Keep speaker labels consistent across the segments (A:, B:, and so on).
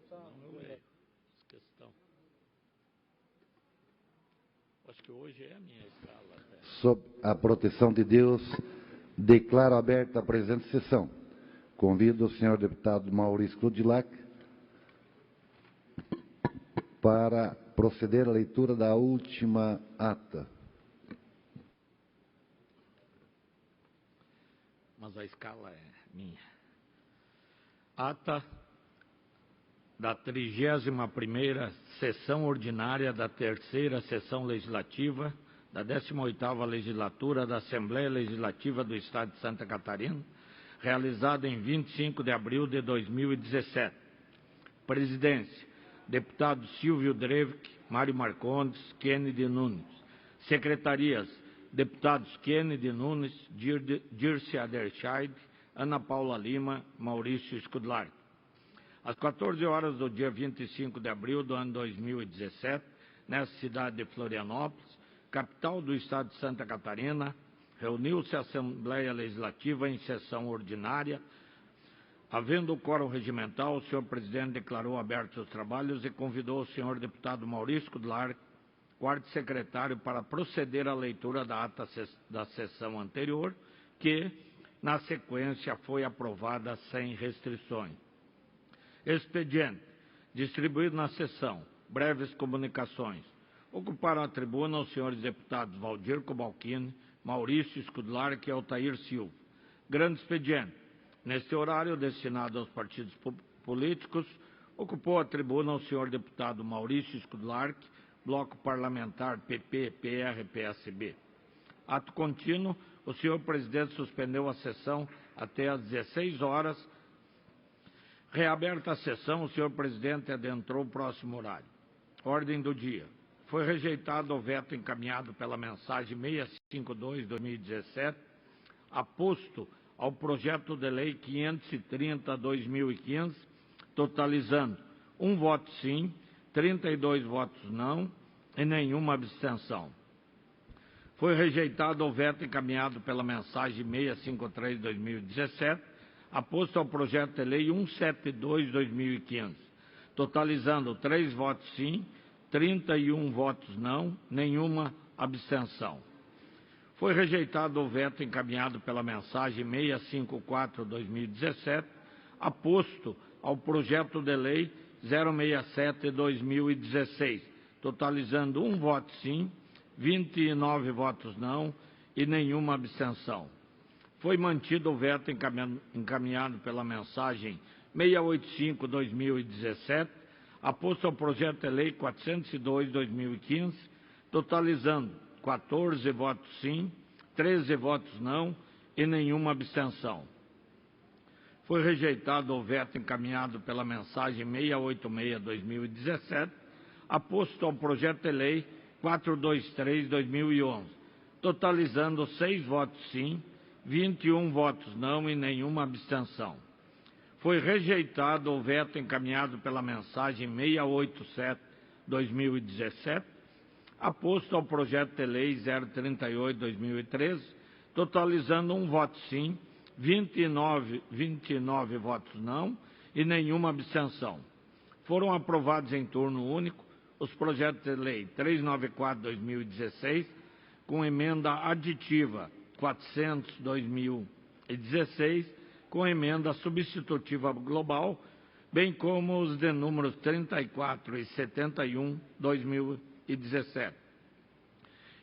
A: Não é questão. Acho que hoje é a minha escala.
B: Sob a proteção de Deus, declaro aberta a presente sessão. Convido o senhor deputado Maurício Kludilac para proceder à leitura da última ata.
A: Mas a escala é minha. Ata da 31ª sessão ordinária da 3ª sessão legislativa da 18ª legislatura da Assembleia Legislativa do Estado de Santa Catarina, realizada em 25 de abril de 2017. Presidência: deputado Silvio Drevik, Mário Marcondes, Kennedy Nunes. Secretarias: deputados Kennedy Nunes, Dirce Aderscheid, Ana Paula Lima, Maurício Skudlark. Às 14 horas do dia 25 de abril do ano 2017, nessa cidade de Florianópolis, capital do Estado de Santa Catarina, reuniu-se a Assembleia Legislativa em sessão ordinária. Havendo o quórum regimental, o senhor presidente declarou abertos os trabalhos e convidou o senhor deputado Maurício Skudlark, quarto secretário, para proceder à leitura da ata da sessão anterior, que, na sequência, foi aprovada sem restrições. Expediente: distribuído na sessão. Breves comunicações. Ocuparam a tribuna os senhores deputados Valdir Cobalcini, Maurício Skudlark e Altair Silva. Grande expediente: neste horário destinado aos partidos políticos, ocupou a tribuna o senhor deputado Maurício Skudlark, Bloco Parlamentar PP, PR, PSB. Ato contínuo: o senhor presidente suspendeu a sessão até às 16 horas. Reaberta a sessão, o senhor presidente adentrou o próximo horário. Ordem do dia. Foi rejeitado o veto encaminhado pela mensagem 652/2017, aposto ao projeto de lei 530/2015, totalizando 1 voto sim, 32 votos não e nenhuma abstenção. Foi rejeitado o veto encaminhado pela mensagem 653/2017, aposto ao projeto de lei 172/2015, totalizando 3 votos sim, 31 votos não, nenhuma abstenção. Foi rejeitado o veto encaminhado pela mensagem 654/2017, aposto ao projeto de lei 067/2016, totalizando 1 voto sim, 29 votos não e nenhuma abstenção. Foi mantido o veto encaminhado pela mensagem 685/2017, aposto ao projeto de lei 402/2015, totalizando 14 votos sim, 13 votos não e nenhuma abstenção. Foi rejeitado o veto encaminhado pela mensagem 686/2017, aposto ao projeto de lei 423/2011, totalizando 6 votos sim, 21 votos não e nenhuma abstenção. Foi rejeitado o veto encaminhado pela mensagem 687/2017, aposto ao projeto de lei 038/2013, totalizando 1 voto sim, 29 votos não e nenhuma abstenção. Foram aprovados em turno único os projetos de lei 394/2016, com emenda aditiva 400/2016, com emenda substitutiva global, bem como os de números 34 e 71/2017.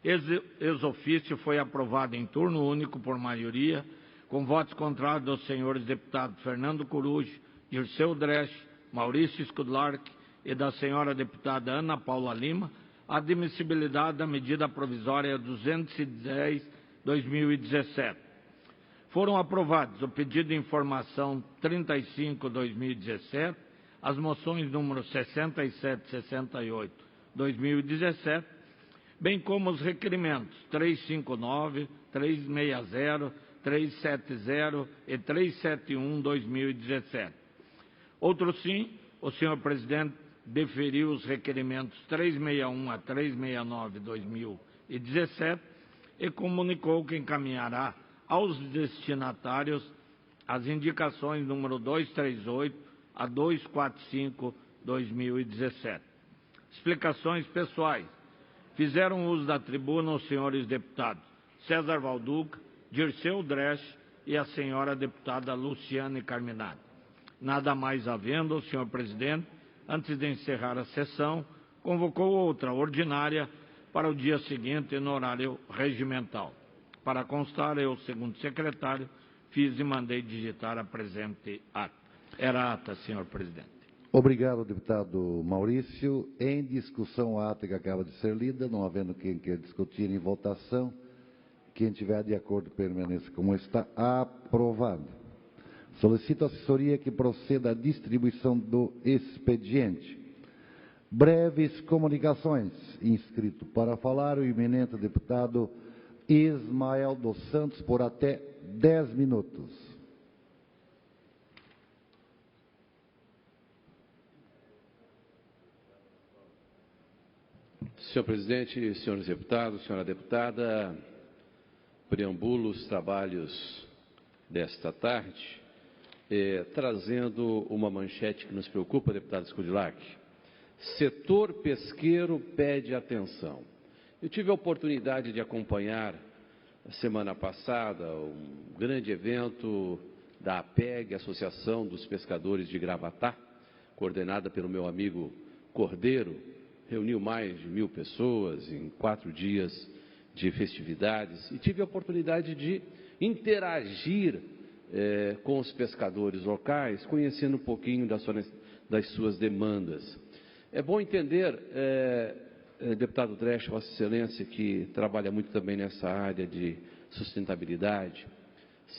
A: Ex-ofício foi aprovado em turno único por maioria, com votos contrários dos senhores deputados Fernando Coruja, Dirceu Dresch, Maurício Skudlark e da senhora deputada Ana Paula Lima, a admissibilidade da medida provisória 210/2017. Foram aprovados o pedido de informação 35/2017, as moções números 67 e 68/2017, bem como os requerimentos 359, 360, 370 e 371/2017. Outro sim, o senhor presidente deferiu os requerimentos 361 a 369/2017 e comunicou que encaminhará aos destinatários as indicações número 238 a 245/2017. Explicações pessoais. Fizeram uso da tribuna os senhores deputados César Valduca, Dirceu Dresch e a senhora deputada Luciane Carminati. Nada mais havendo, o senhor presidente, antes de encerrar a sessão, convocou outra ordinária para o dia seguinte no horário regimental. Para constar, eu, segundo secretário, fiz e mandei digitar a presente ata. Era a ata, senhor presidente.
B: Obrigado, deputado Maurício. Em discussão, a ata que acaba de ser lida, não havendo quem queira discutir em votação, quem tiver de acordo permaneça como está. Aprovado. Solicito à assessoria que proceda à distribuição do expediente. Breves comunicações. Inscrito para falar o eminente deputado Ismael dos Santos por até 10 minutos.
C: Senhor presidente, senhores deputados, senhora deputada, preambulo os trabalhos desta tarde, trazendo uma manchete que nos preocupa, deputado Scurdilac. Setor pesqueiro pede atenção. Eu tive a oportunidade de acompanhar, semana passada, um grande evento da APEG, Associação dos Pescadores de Gravatá, coordenada pelo meu amigo Cordeiro, reuniu mais de 1.000 pessoas em 4 dias de festividades e tive a oportunidade de interagir com os pescadores locais, conhecendo um pouquinho das suas demandas. É bom entender, deputado Dresch, Vossa Excelência, que trabalha muito também nessa área de sustentabilidade,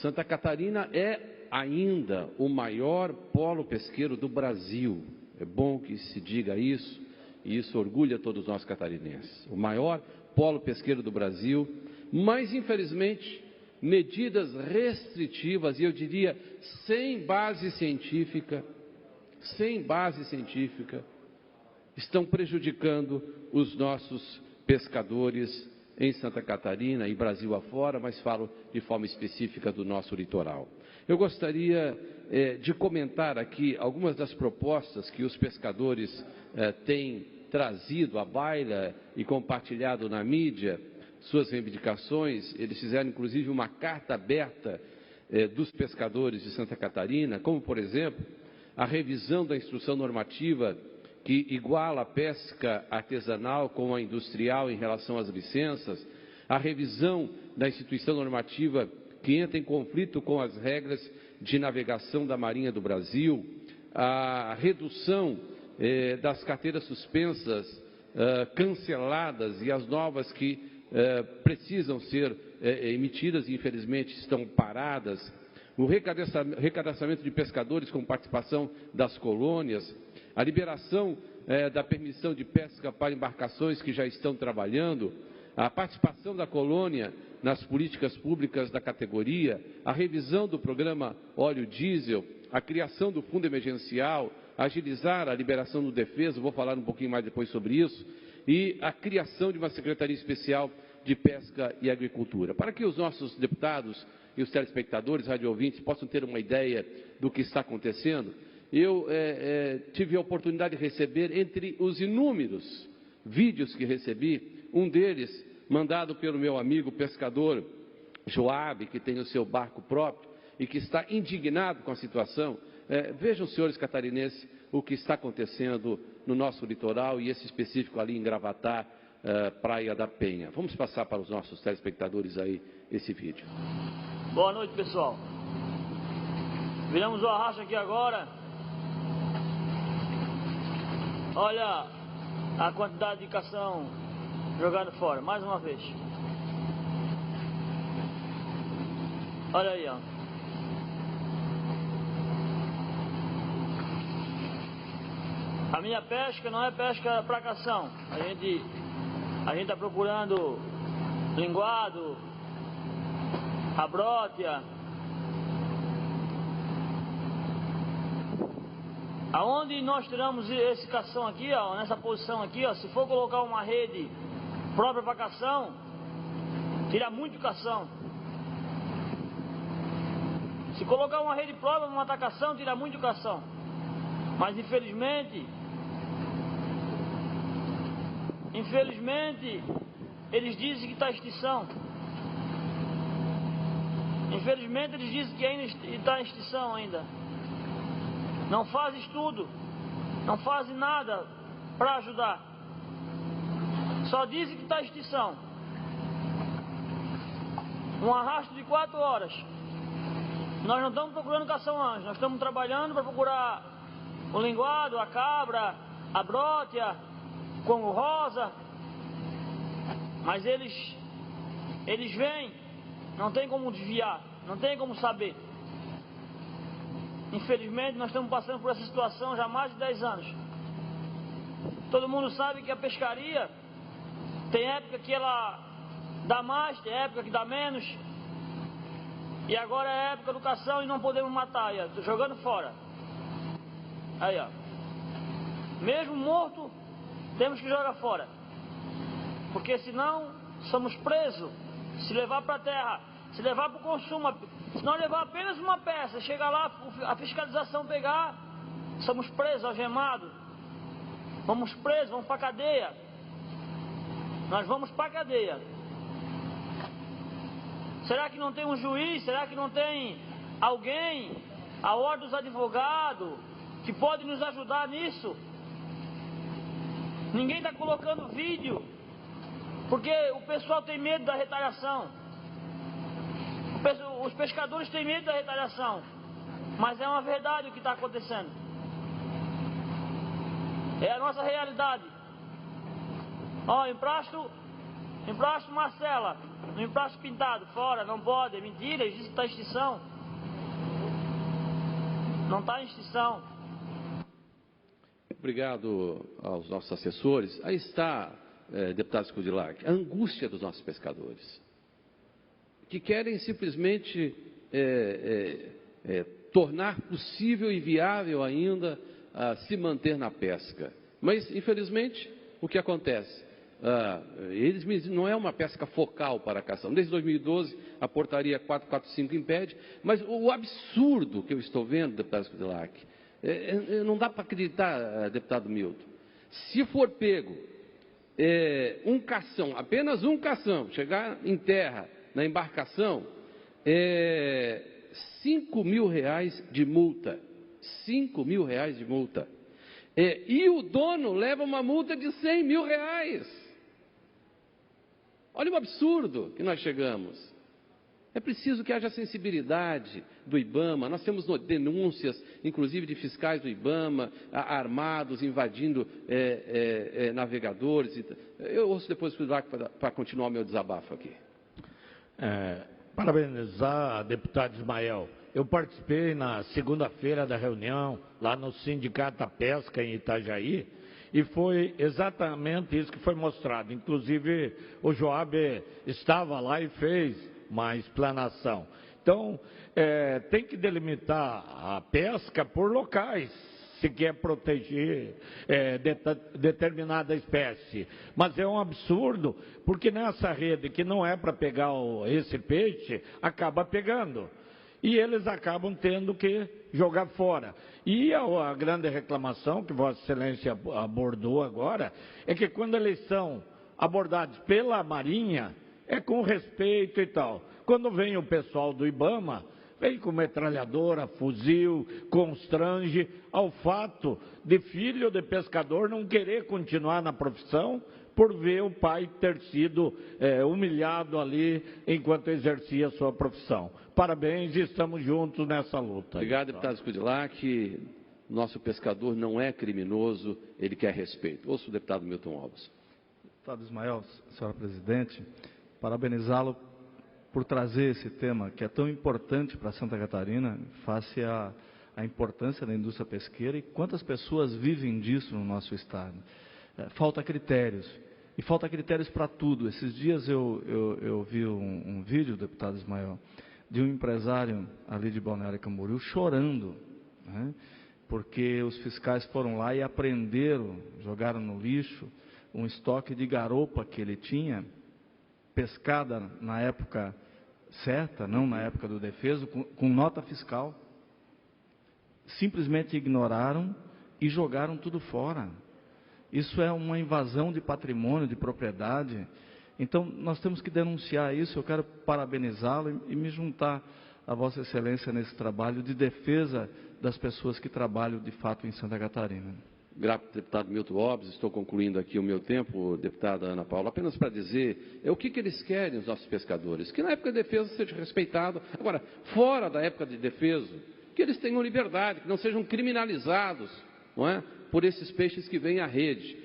C: Santa Catarina é ainda o maior polo pesqueiro do Brasil. É bom que se diga isso, e isso orgulha todos nós catarinenses. O maior polo pesqueiro do Brasil, mas infelizmente medidas restritivas, e eu diria sem base científica, estão prejudicando os nossos pescadores em Santa Catarina e Brasil afora, mas falo de forma específica do nosso litoral. Eu gostaria de comentar aqui algumas das propostas que os pescadores têm trazido à baila e compartilhado na mídia, suas reivindicações. Eles fizeram inclusive uma carta aberta dos pescadores de Santa Catarina, como por exemplo, a revisão da instrução normativa que iguala a pesca artesanal com a industrial em relação às licenças, a revisão da instituição normativa que entra em conflito com as regras de navegação da Marinha do Brasil, a redução das carteiras suspensas, canceladas, e as novas que precisam ser emitidas e infelizmente estão paradas, o recadastramento de pescadores com participação das colônias, a liberação da permissão de pesca para embarcações que já estão trabalhando, a participação da colônia nas políticas públicas da categoria, a revisão do programa óleo diesel, a criação do fundo emergencial, agilizar a liberação do defesa, vou falar um pouquinho mais depois sobre isso, e a criação de uma Secretaria Especial de Pesca e Agricultura. Para que os nossos deputados e os telespectadores, radioouvintes, possam ter uma ideia do que está acontecendo, eu tive a oportunidade de receber, entre os inúmeros vídeos que recebi, um deles mandado pelo meu amigo pescador Joabe, que tem o seu barco próprio e que está indignado com a situação. Vejam, senhores catarinenses, o que está acontecendo no nosso litoral, e esse específico ali em Gravatá, Praia da Penha. Vamos passar para os nossos telespectadores aí esse vídeo.
D: Boa noite, pessoal. Viramos o arrasto aqui agora. Olha a quantidade de cação jogada fora, mais uma vez. Olha aí, ó. A minha pesca não é pesca para cação. A gente está procurando linguado, abrótia. Aonde nós tiramos esse cação aqui, ó, nessa posição aqui, ó, se for colocar uma rede própria para cação, tira muito cação. Se colocar uma rede própria para matar cação, tira muito cação. Mas infelizmente, eles dizem que está em extinção. Infelizmente, eles dizem que ainda está em extinção ainda. Não fazem estudo, não fazem nada para ajudar. Só dizem que está em extinção. Um arrasto de 4 horas. Nós não estamos procurando cação-anjo, nós estamos trabalhando para procurar o linguado, a cabra, a brótia, o congo rosa. Mas eles vêm, não tem como desviar, não tem como saber. Infelizmente, nós estamos passando por essa situação já há mais de 10 anos. Todo mundo sabe que a pescaria tem época que ela dá mais, tem época que dá menos. E agora é a época do cação e não podemos matar, estou jogando fora. Aí, ó. Mesmo morto, temos que jogar fora. Porque senão somos presos. Se levar para a terra, se levar para o consumo, se não levar apenas uma peça, chega lá, a fiscalização pegar, somos presos, algemados. Vamos presos, vamos para a cadeia. Nós vamos para a cadeia. Será que não tem um juiz? Será que não tem alguém, a ordem dos advogados, que pode nos ajudar nisso? Ninguém está colocando vídeo, porque o pessoal tem medo da retaliação. Os pescadores têm medo da retaliação. Mas é uma verdade o que está acontecendo. É a nossa realidade. Ó, emprasto Marcela, não emprasto Pintado, fora, não pode, é mentira, isso está em extinção. Não está em extinção.
C: Obrigado aos nossos assessores. Aí está, deputado Scudilhac, a angústia dos nossos pescadores, que querem simplesmente tornar possível e viável ainda se manter na pesca. Mas, infelizmente, o que acontece? Eles não é uma pesca focal para a cação. Desde 2012, a portaria 445 impede, mas o absurdo que eu estou vendo, deputado Scudilhac, não dá para acreditar, deputado Milton. Se for pego um cação, apenas um cação, chegar em terra, na embarcação, R$5.000 de multa. R$5.000 de multa. E o dono leva uma multa de R$100.000. Olha o absurdo que nós chegamos. É preciso que haja sensibilidade do IBAMA. Nós temos denúncias, inclusive de fiscais do IBAMA, armados, invadindo navegadores. Eu ouço depois para continuar o meu desabafo aqui.
A: Parabenizar, deputado Ismael. Eu participei na segunda-feira da reunião, lá no Sindicato da Pesca, em Itajaí, e foi exatamente isso que foi mostrado. Inclusive, o Joab estava lá e fez uma explanação. Então, tem que delimitar a pesca por locais, se quer proteger determinada espécie. Mas é um absurdo, porque nessa rede que não é para pegar esse peixe, acaba pegando. E eles acabam tendo que jogar fora. E a grande reclamação que Vossa Excelência abordou agora, é que quando eles são abordados pela Marinha, é com respeito e tal. Quando vem o pessoal do IBAMA, vem com metralhadora, fuzil, constrange ao fato de filho de pescador não querer continuar na profissão por ver o pai ter sido humilhado ali enquanto exercia a sua profissão. Parabéns e estamos juntos nessa luta.
C: Obrigado, deputado Scudilhac. Nosso pescador não é criminoso, ele quer respeito. Ouço o deputado Milton Alves.
E: Deputado Ismael, senhora presidente, parabenizá-lo por trazer esse tema que é tão importante para Santa Catarina, face à importância da indústria pesqueira e quantas pessoas vivem disso no nosso estado. Falta critérios, e falta critérios para tudo. Esses dias eu vi um vídeo, deputado Ismael, de um empresário ali de Balneário Camboriú chorando, né, porque os fiscais foram lá e apreenderam, jogaram no lixo, um estoque de garopa que ele tinha, pescada na época certa, não na época do defeso, com nota fiscal. Simplesmente ignoraram e jogaram tudo fora. Isso é uma invasão de patrimônio, de propriedade. Então, nós temos que denunciar isso. Eu quero parabenizá-lo e me juntar a Vossa Excelência nesse trabalho de defesa das pessoas que trabalham de fato em Santa Catarina.
C: Grato, deputado Milton Obles, estou concluindo aqui o meu tempo, deputada Ana Paula, apenas para dizer o que eles querem, os nossos pescadores, que na época de defesa seja respeitado. Agora, fora da época de defesa, que eles tenham liberdade, que não sejam criminalizados, não é, por esses peixes que vêm à rede.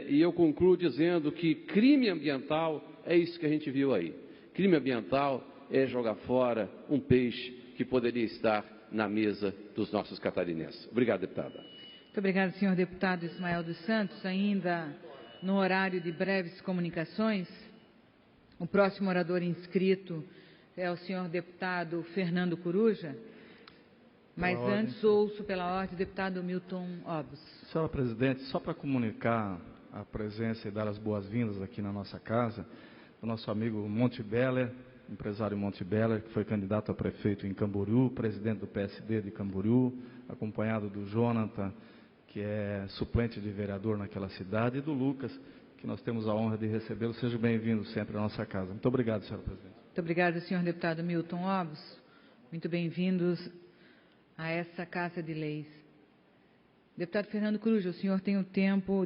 C: E eu concluo dizendo que crime ambiental é isso que a gente viu aí. Crime ambiental é jogar fora um peixe que poderia estar na mesa dos nossos catarinenses. Obrigado, deputada.
F: Muito obrigada, senhor deputado Ismael dos Santos. Ainda no horário de breves comunicações, o próximo orador inscrito é o senhor deputado Fernando Coruja. Mas antes ouço pela ordem o deputado Milton Obles.
E: Senhora Presidente, só para comunicar a presença e dar as boas-vindas aqui na nossa casa, do nosso amigo Monte Beller, empresário Monte Beller, que foi candidato a prefeito em Camboriú, presidente do PSD de Camboriú, acompanhado do Jonathan, que é suplente de vereador naquela cidade, e do Lucas, que nós temos a honra de recebê-lo. Seja bem-vindo sempre à nossa casa. Muito obrigado, senhora Presidente.
F: Muito obrigada, senhor deputado Milton Obles. Muito bem-vindos a essa Casa de Leis. Deputado Fernando Coruja, o senhor tem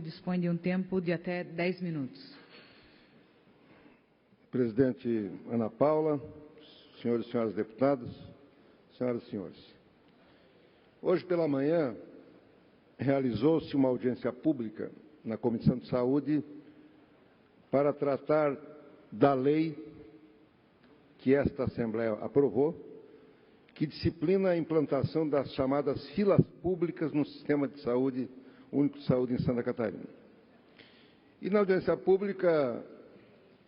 F: dispõe de um tempo de até 10 minutos.
G: Presidente Ana Paula, senhores e senhoras deputados, senhoras e senhores. Hoje pela manhã, realizou-se uma audiência pública na Comissão de Saúde para tratar da lei que esta Assembleia aprovou, que disciplina a implantação das chamadas filas públicas no sistema de saúde, único de saúde em Santa Catarina. E na audiência pública,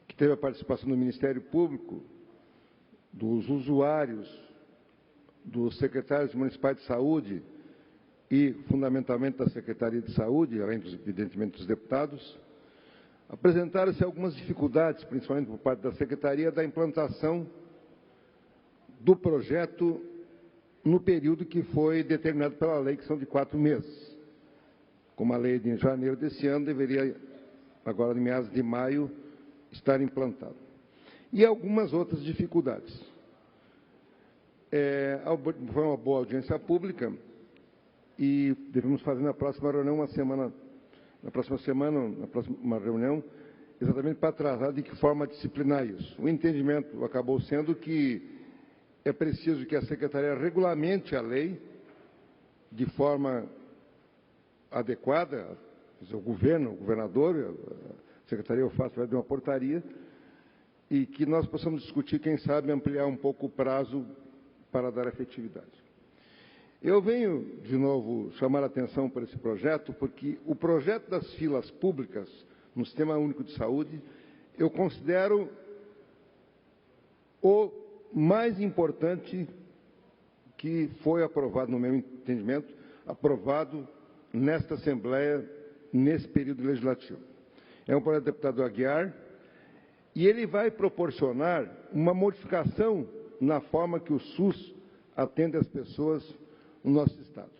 G: que teve a participação do Ministério Público, dos usuários, dos secretários municipais de saúde e, fundamentalmente, da Secretaria de Saúde, além, evidentemente, dos deputados, apresentaram-se algumas dificuldades, principalmente por parte da Secretaria, da implantação do projeto no período que foi determinado pela lei, que são de 4 meses. Como a lei de janeiro desse ano deveria, agora em meados de maio, estar implantado. E algumas outras dificuldades. Foi uma boa audiência pública e devemos fazer na próxima reunião na próxima reunião, exatamente para tratar de que forma disciplinar isso. O entendimento acabou sendo que é preciso que a Secretaria regulamente a lei de forma adequada, o governo, o governador, a Secretaria eu faço de uma portaria, e que nós possamos discutir, quem sabe, ampliar um pouco o prazo para dar efetividade. Eu venho, de novo, chamar a atenção para esse projeto, porque o projeto das filas públicas no Sistema Único de Saúde, eu considero o mais importante que foi aprovado, no meu entendimento, aprovado nesta Assembleia, nesse período legislativo. É um projeto do deputado Aguiar, e ele vai proporcionar uma modificação na forma que o SUS atende as pessoas no nosso Estado.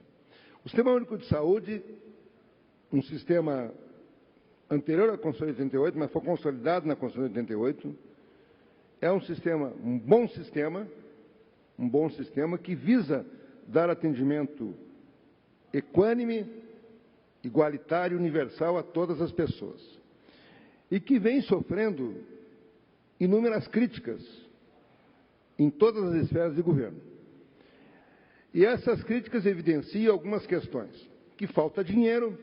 G: O Sistema Único de Saúde, um sistema anterior à Constituição de 88, mas foi consolidado na Constituição de 88, é um bom sistema que visa dar atendimento equânime, igualitário, universal a todas as pessoas. E que vem sofrendo inúmeras críticas em todas as esferas de governo. E essas críticas evidenciam algumas questões. Que falta dinheiro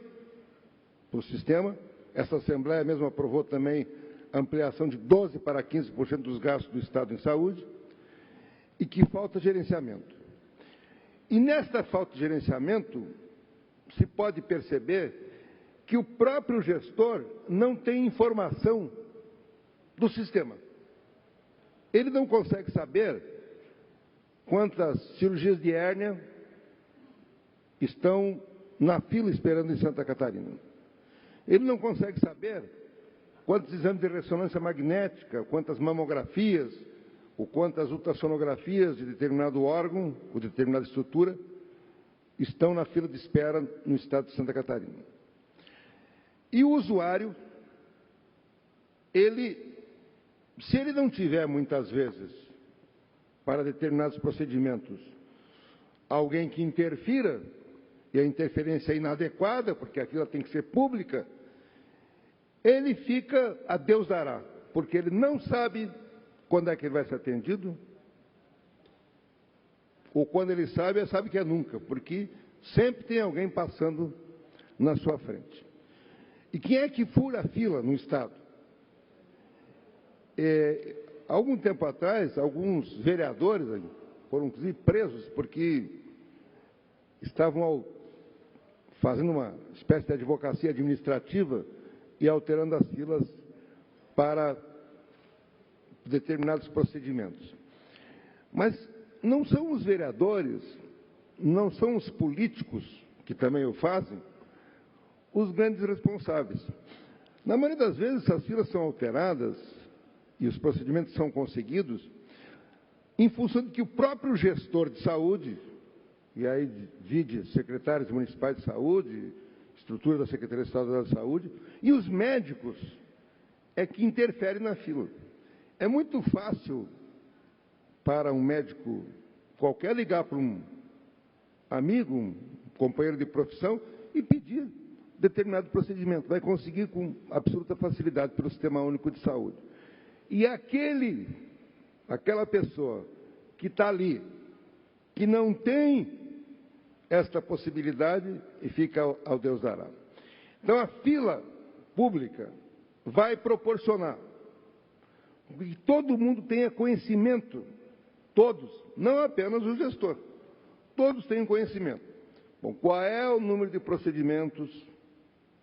G: para o sistema. Essa Assembleia mesmo aprovou também a ampliação de 12% para 15% dos gastos do Estado em saúde. E que falta gerenciamento. E nesta falta de gerenciamento, se pode perceber que o próprio gestor não tem informação do sistema. Ele não consegue saber quantas cirurgias de hérnia estão na fila esperando em Santa Catarina. Ele não consegue saber quantos exames de ressonância magnética, quantas mamografias, ou quantas ultrassonografias de determinado órgão ou de determinada estrutura estão na fila de espera no estado de Santa Catarina. E o usuário, se ele não tiver, muitas vezes, para determinados procedimentos, alguém que interfira, e a interferência é inadequada, porque aquilo tem que ser pública, ele fica a Deus dará, porque ele não sabe quando é que ele vai ser atendido, ou quando ele sabe que é nunca, porque sempre tem alguém passando na sua frente. E quem é que fura a fila no Estado? Algum tempo atrás, alguns vereadores foram, inclusive, presos porque estavam fazendo uma espécie de advocacia administrativa e alterando as filas para determinados procedimentos. Mas não são os vereadores, não são os políticos, que também o fazem, os grandes responsáveis. Na maioria das vezes, essas filas são alteradas e os procedimentos são conseguidos em função de que o próprio gestor de saúde, e aí vide secretários municipais de saúde, estrutura da Secretaria Estadual de Saúde, e os médicos é que interferem na fila. É muito fácil para um médico qualquer ligar para um amigo, um companheiro de profissão e pedir determinado procedimento. Vai conseguir com absoluta facilidade pelo Sistema Único de Saúde. E aquela pessoa que está ali, que não tem esta possibilidade, e fica ao Deus dará. Então, a fila pública vai proporcionar que todo mundo tenha conhecimento, todos, não apenas o gestor, todos tenham conhecimento. Bom, qual é o número de procedimentos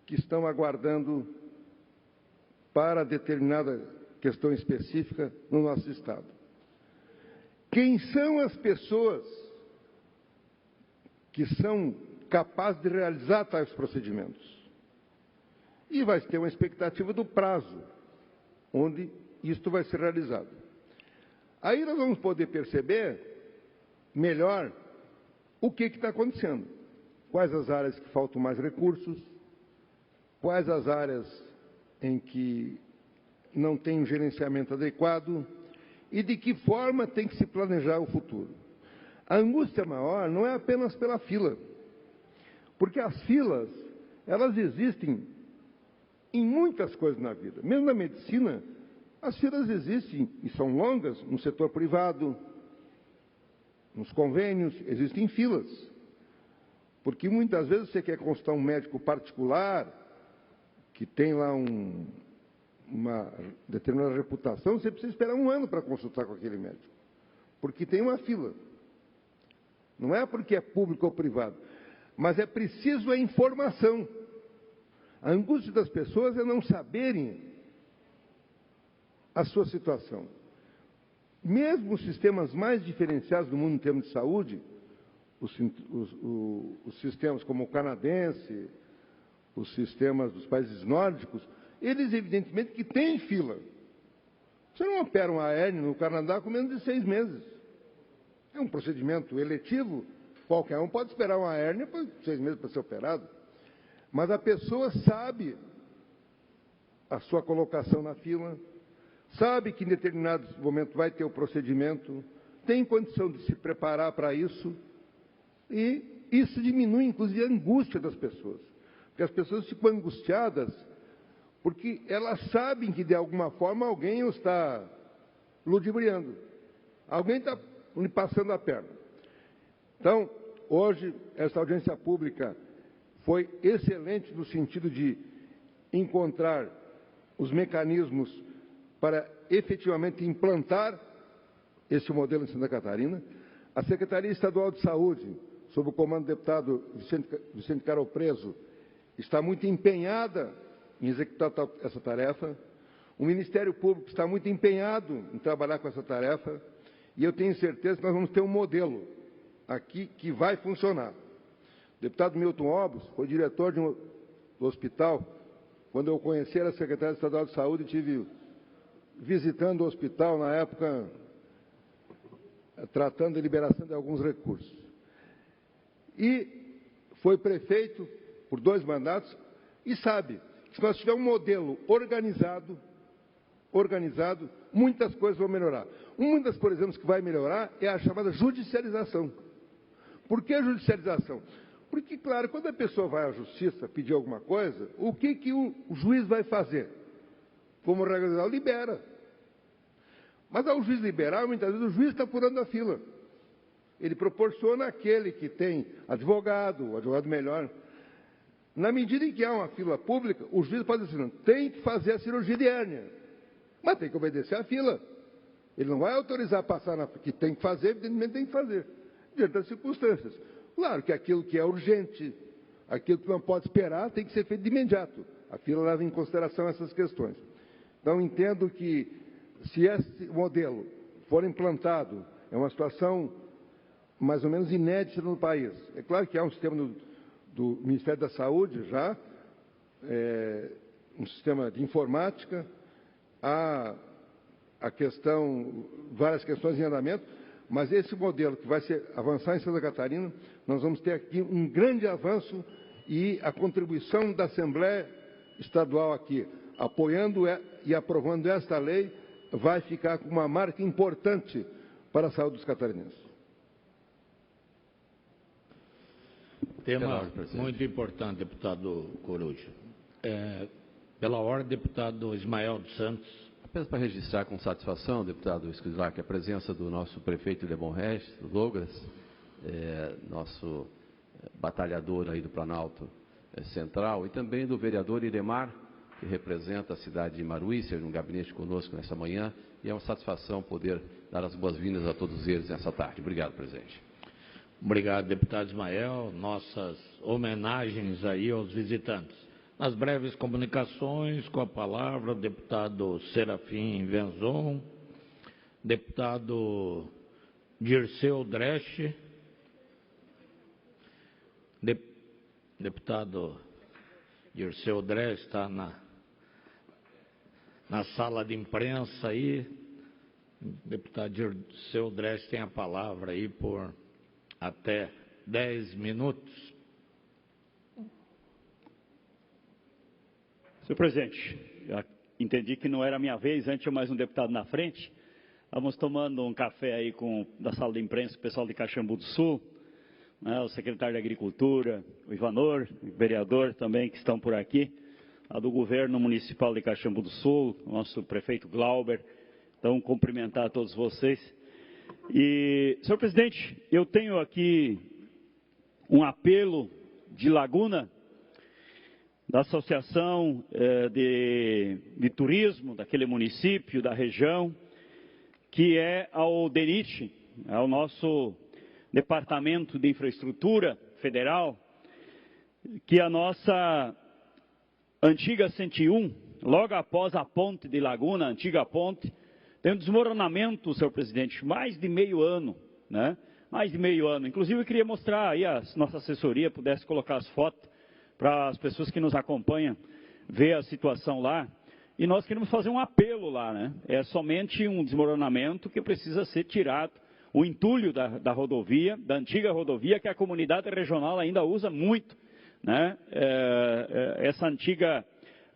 G: que estão aguardando para determinada questão específica no nosso Estado? Quem são as pessoas que são capazes de realizar tais procedimentos? E vai ter uma expectativa do prazo, onde isto vai ser realizado. Aí nós vamos poder perceber melhor o que está acontecendo. Quais as áreas que faltam mais recursos, quais as áreas em que não tem um gerenciamento adequado e de que forma tem que se planejar o futuro. A angústia maior não é apenas pela fila, porque as filas, elas existem em muitas coisas na vida. Mesmo na medicina, as filas existem e são longas no setor privado, nos convênios, existem filas. Porque muitas vezes você quer consultar um médico particular, que tem lá uma determinada reputação, você precisa esperar 1 ano para consultar com aquele médico. Porque tem uma fila. Não é porque é público ou privado, mas é preciso a informação. A angústia das pessoas é não saberem a sua situação. Mesmo os sistemas mais diferenciados do mundo em termos de saúde, os sistemas como o canadense, os sistemas dos países nórdicos, eles evidentemente que têm fila. Você não opera uma hérnia no Canadá com menos de 6 meses. É um procedimento eletivo, qualquer um pode esperar uma hérnia por 6 meses para ser operado. Mas a pessoa sabe a sua colocação na fila, sabe que em determinado momento vai ter o procedimento, tem condição de se preparar para isso, e isso diminui, inclusive, a angústia das pessoas. Porque as pessoas ficam angustiadas porque elas sabem que, de alguma forma, alguém os está ludibriando. Alguém está lhe passando a perna. Então, hoje, essa audiência pública foi excelente no sentido de encontrar os mecanismos para efetivamente implantar esse modelo em Santa Catarina. A Secretaria Estadual de Saúde, sob o comando do deputado Vicente Carol Preso, está muito empenhada em executar essa tarefa. O Ministério Público está muito empenhado em trabalhar com essa tarefa. E eu tenho certeza que nós vamos ter um modelo aqui que vai funcionar. O deputado Milton Obos foi diretor do hospital. Quando eu conheci a secretária estadual de saúde, estive visitando o hospital, na época, tratando da liberação de alguns recursos. E foi prefeito por 2 mandatos e sabe que se nós tivermos um modelo organizado, muitas coisas vão melhorar. Uma das coisas que vai melhorar é a chamada judicialização. Por que judicialização? Porque, claro, quando a pessoa vai à justiça pedir alguma coisa, o que o juiz vai fazer? Como regra geral, libera. Mas ao juiz liberar, muitas vezes o juiz está furando a fila. Ele proporciona aquele que tem advogado, o advogado melhor. Na medida em que há uma fila pública, o juiz pode dizer, não, tem que fazer a cirurgia de hérnia, mas tem que obedecer à fila. Ele não vai autorizar passar na que tem que fazer, evidentemente tem que fazer, diante das circunstâncias. Claro que aquilo que é urgente, aquilo que não pode esperar, tem que ser feito de imediato. A fila leva em consideração essas questões. Então, entendo que, se esse modelo for implantado, é uma situação mais ou menos inédita no país. É claro que há um sistema do Ministério da Saúde já, um sistema de informática, há várias questões em andamento, mas esse modelo que vai avançar em Santa Catarina, nós vamos ter aqui um grande avanço e a contribuição da Assembleia Estadual aqui, apoiando e aprovando esta lei, vai ficar com uma marca importante para a saúde dos catarinenses.
A: Tema muito importante, deputado Coruja. Pela ordem, deputado Ismael dos Santos.
C: Apenas para registrar com satisfação, deputado Esquislac, a presença do nosso prefeito de Bom Regis, Douglas, nosso batalhador aí do Planalto Central, e também do vereador Iremar, que representa a cidade de Maruí, ser no gabinete conosco nessa manhã, e é uma satisfação poder dar as boas-vindas a todos eles nessa tarde. Obrigado, presidente.
A: Obrigado, deputado Ismael. Nossas homenagens aí aos visitantes. Nas breves comunicações, com a palavra, o deputado Serafim Venzon, deputado Dirceu Dresch, deputado Dirceu Dresch está na sala de imprensa aí. Deputado Dirceu Dresch tem a palavra aí por até 10 minutos.
H: Senhor presidente, já entendi que não era a minha vez, antes tinha mais um deputado na frente. Vamos tomando um café aí da sala de imprensa, o pessoal de Caxambu do Sul, né, o secretário de Agricultura, o Ivanor, o vereador também que estão por aqui, a do governo municipal de Caxambu do Sul, o nosso prefeito Glauber. Então, cumprimentar a todos vocês. E, senhor presidente, eu tenho aqui um apelo de Laguna, da Associação de Turismo daquele município, da região, que é ao DENIT, ao nosso Departamento de Infraestrutura Federal, que a nossa antiga 101, logo após a ponte de Laguna, a antiga ponte, tem um desmoronamento, senhor presidente, mais de meio ano, né? Mais de meio ano. Inclusive, eu queria mostrar aí, a nossa assessoria pudesse colocar as fotos, para as pessoas que nos acompanham ver a situação lá. E nós queremos fazer um apelo lá, né? É somente um desmoronamento que precisa ser tirado. O entulho da rodovia, da antiga rodovia, que a comunidade regional ainda usa muito, né? Essa antiga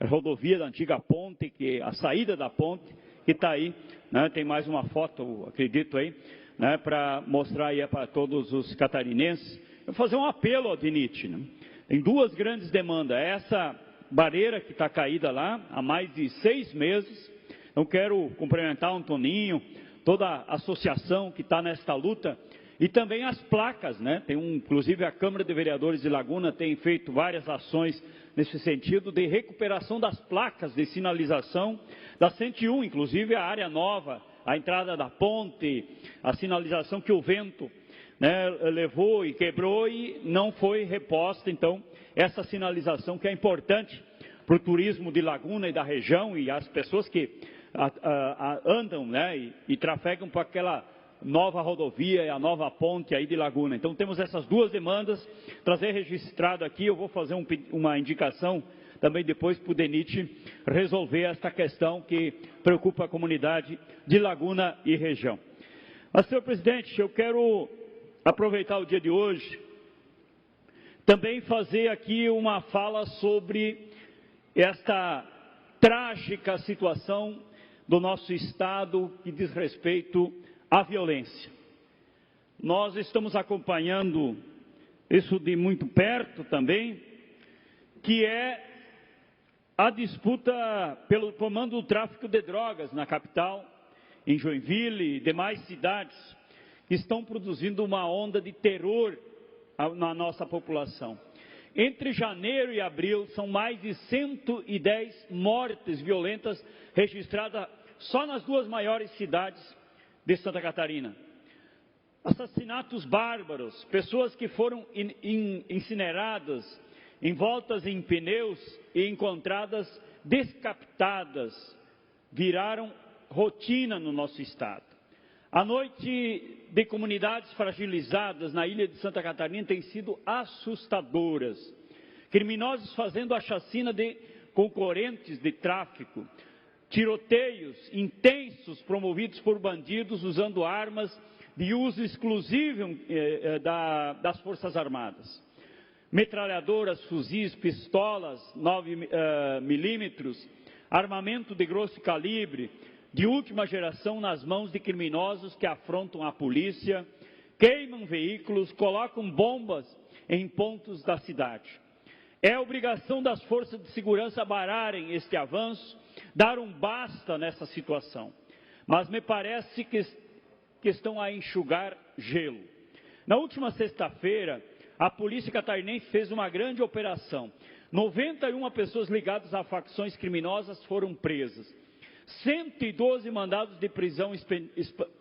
H: rodovia, da antiga ponte, a saída da ponte, que está aí, né? Tem mais uma foto, acredito aí, né? Para mostrar aí para todos os catarinenses. Eu vou fazer um apelo ao DENIT, né? Tem 2 grandes demandas. Essa barreira que está caída lá há mais de 6 meses. Eu quero cumprimentar o Toninho, toda a associação que está nesta luta. E também as placas, né? Inclusive a Câmara de Vereadores de Laguna tem feito várias ações nesse sentido de recuperação das placas de sinalização da 101, inclusive a área nova, a entrada da ponte, a sinalização que o vento, né, levou e quebrou e não foi reposta. Então, essa sinalização que é importante para o turismo de Laguna e da região e as pessoas que andam, né, e trafegam por aquela nova rodovia e a nova ponte aí de Laguna. Então, temos essas 2 demandas, trazer registrado aqui. Eu vou fazer uma indicação também depois para o DENIT resolver esta questão que preocupa a comunidade de Laguna e região. Mas, senhor presidente, eu quero aproveitar o dia de hoje, também fazer aqui uma fala sobre esta trágica situação do nosso Estado que diz respeito à violência. Nós estamos acompanhando isso de muito perto também, que é a disputa pelo comando do tráfico de drogas na capital, em Joinville e demais cidades, que estão produzindo uma onda de terror na nossa população. Entre janeiro e abril, são mais de 110 mortes violentas registradas só nas duas maiores cidades de Santa Catarina. Assassinatos bárbaros, pessoas que foram incineradas, envoltas em pneus e encontradas decapitadas, viraram rotina no nosso estado. A noite de comunidades fragilizadas na ilha de Santa Catarina tem sido assustadoras. Criminosos fazendo a chacina de concorrentes de tráfico, tiroteios intensos promovidos por bandidos usando armas de uso exclusivo das Forças Armadas. Metralhadoras, fuzis, pistolas 9 milímetros, armamento de grosso calibre, de última geração nas mãos de criminosos que afrontam a polícia, queimam veículos, colocam bombas em pontos da cidade. É obrigação das forças de segurança bararem este avanço, dar um basta nessa situação. Mas me parece que estão a enxugar gelo. Na última sexta-feira, a polícia catarinense fez uma grande operação. 91 pessoas ligadas a facções criminosas foram presas. 112 mandados de prisão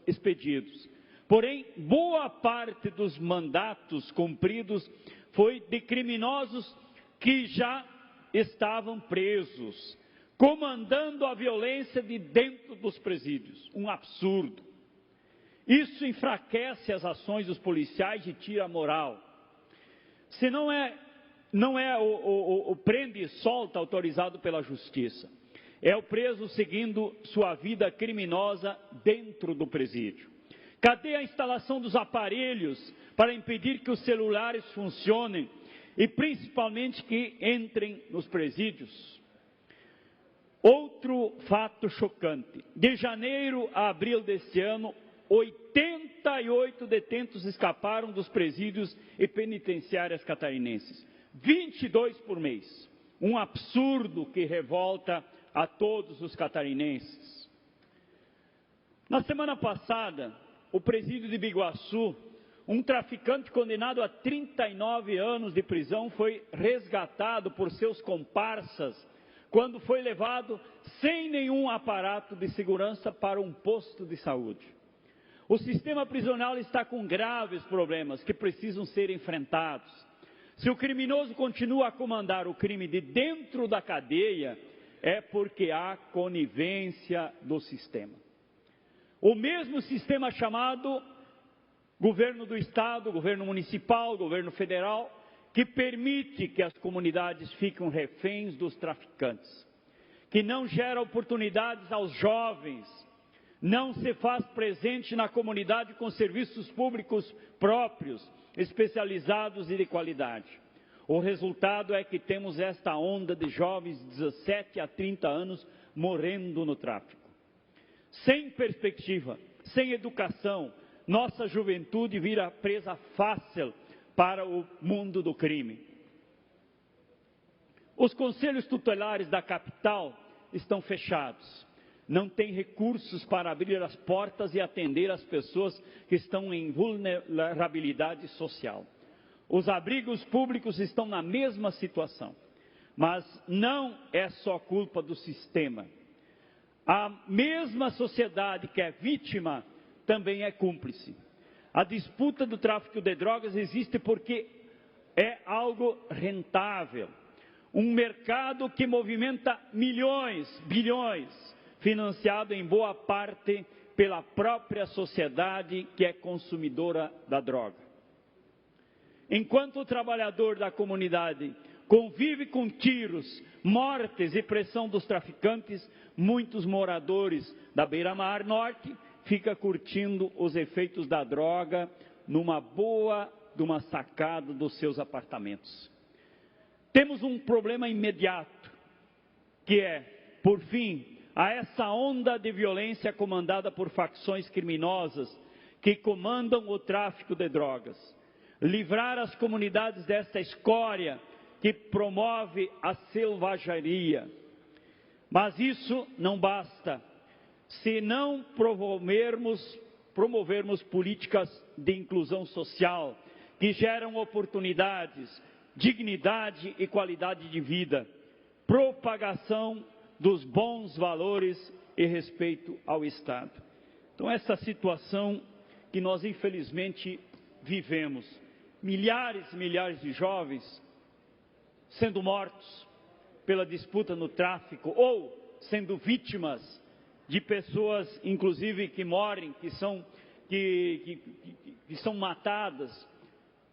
H: expedidos. Porém, boa parte dos mandatos cumpridos foi de criminosos que já estavam presos, comandando a violência de dentro dos presídios. Um absurdo. Isso enfraquece as ações dos policiais e tira a moral. Se não é o prende e solta autorizado pela justiça. É o preso seguindo sua vida criminosa dentro do presídio. Cadê a instalação dos aparelhos para impedir que os celulares funcionem e principalmente que entrem nos presídios? Outro fato chocante. De janeiro a abril deste ano, 88 detentos escaparam dos presídios e penitenciárias catarinenses. 22 por mês. Um absurdo que revolta a todos os catarinenses. Na semana passada, o presídio de Biguaçu, um traficante condenado a 39 anos de prisão foi resgatado por seus comparsas quando foi levado sem nenhum aparato de segurança para um posto de saúde. O sistema prisional está com graves problemas que precisam ser enfrentados. Se o criminoso continua a comandar o crime de dentro da cadeia, é porque há conivência do sistema. O mesmo sistema chamado governo do Estado, governo municipal, governo federal, que permite que as comunidades fiquem reféns dos traficantes, que não gera oportunidades aos jovens, não se faz presente na comunidade com serviços públicos próprios, especializados e de qualidade. O resultado é que temos esta onda de jovens de 17 a 30 anos morrendo no tráfico. Sem perspectiva, sem educação, nossa juventude vira presa fácil para o mundo do crime. Os conselhos tutelares da capital estão fechados. Não tem recursos para abrir as portas e atender as pessoas que estão em vulnerabilidade social. Os abrigos públicos estão na mesma situação, mas não é só culpa do sistema. A mesma sociedade que é vítima também é cúmplice. A disputa do tráfico de drogas existe porque é algo rentável. Um mercado que movimenta milhões, bilhões, financiado em boa parte pela própria sociedade que é consumidora da droga. Enquanto o trabalhador da comunidade convive com tiros, mortes e pressão dos traficantes, muitos moradores da Beira-Mar Norte ficam curtindo os efeitos da droga numa boa de uma sacada dos seus apartamentos. Temos um problema imediato, que é, por fim, a essa onda de violência comandada por facções criminosas que comandam o tráfico de drogas. Livrar as comunidades desta escória que promove a selvageria. Mas isso não basta, se não promovermos políticas de inclusão social que geram oportunidades, dignidade e qualidade de vida, propagação dos bons valores e respeito ao Estado. Então, essa situação que nós infelizmente vivemos, milhares e milhares de jovens sendo mortos pela disputa no tráfico ou sendo vítimas de pessoas, inclusive, que morrem, que são matadas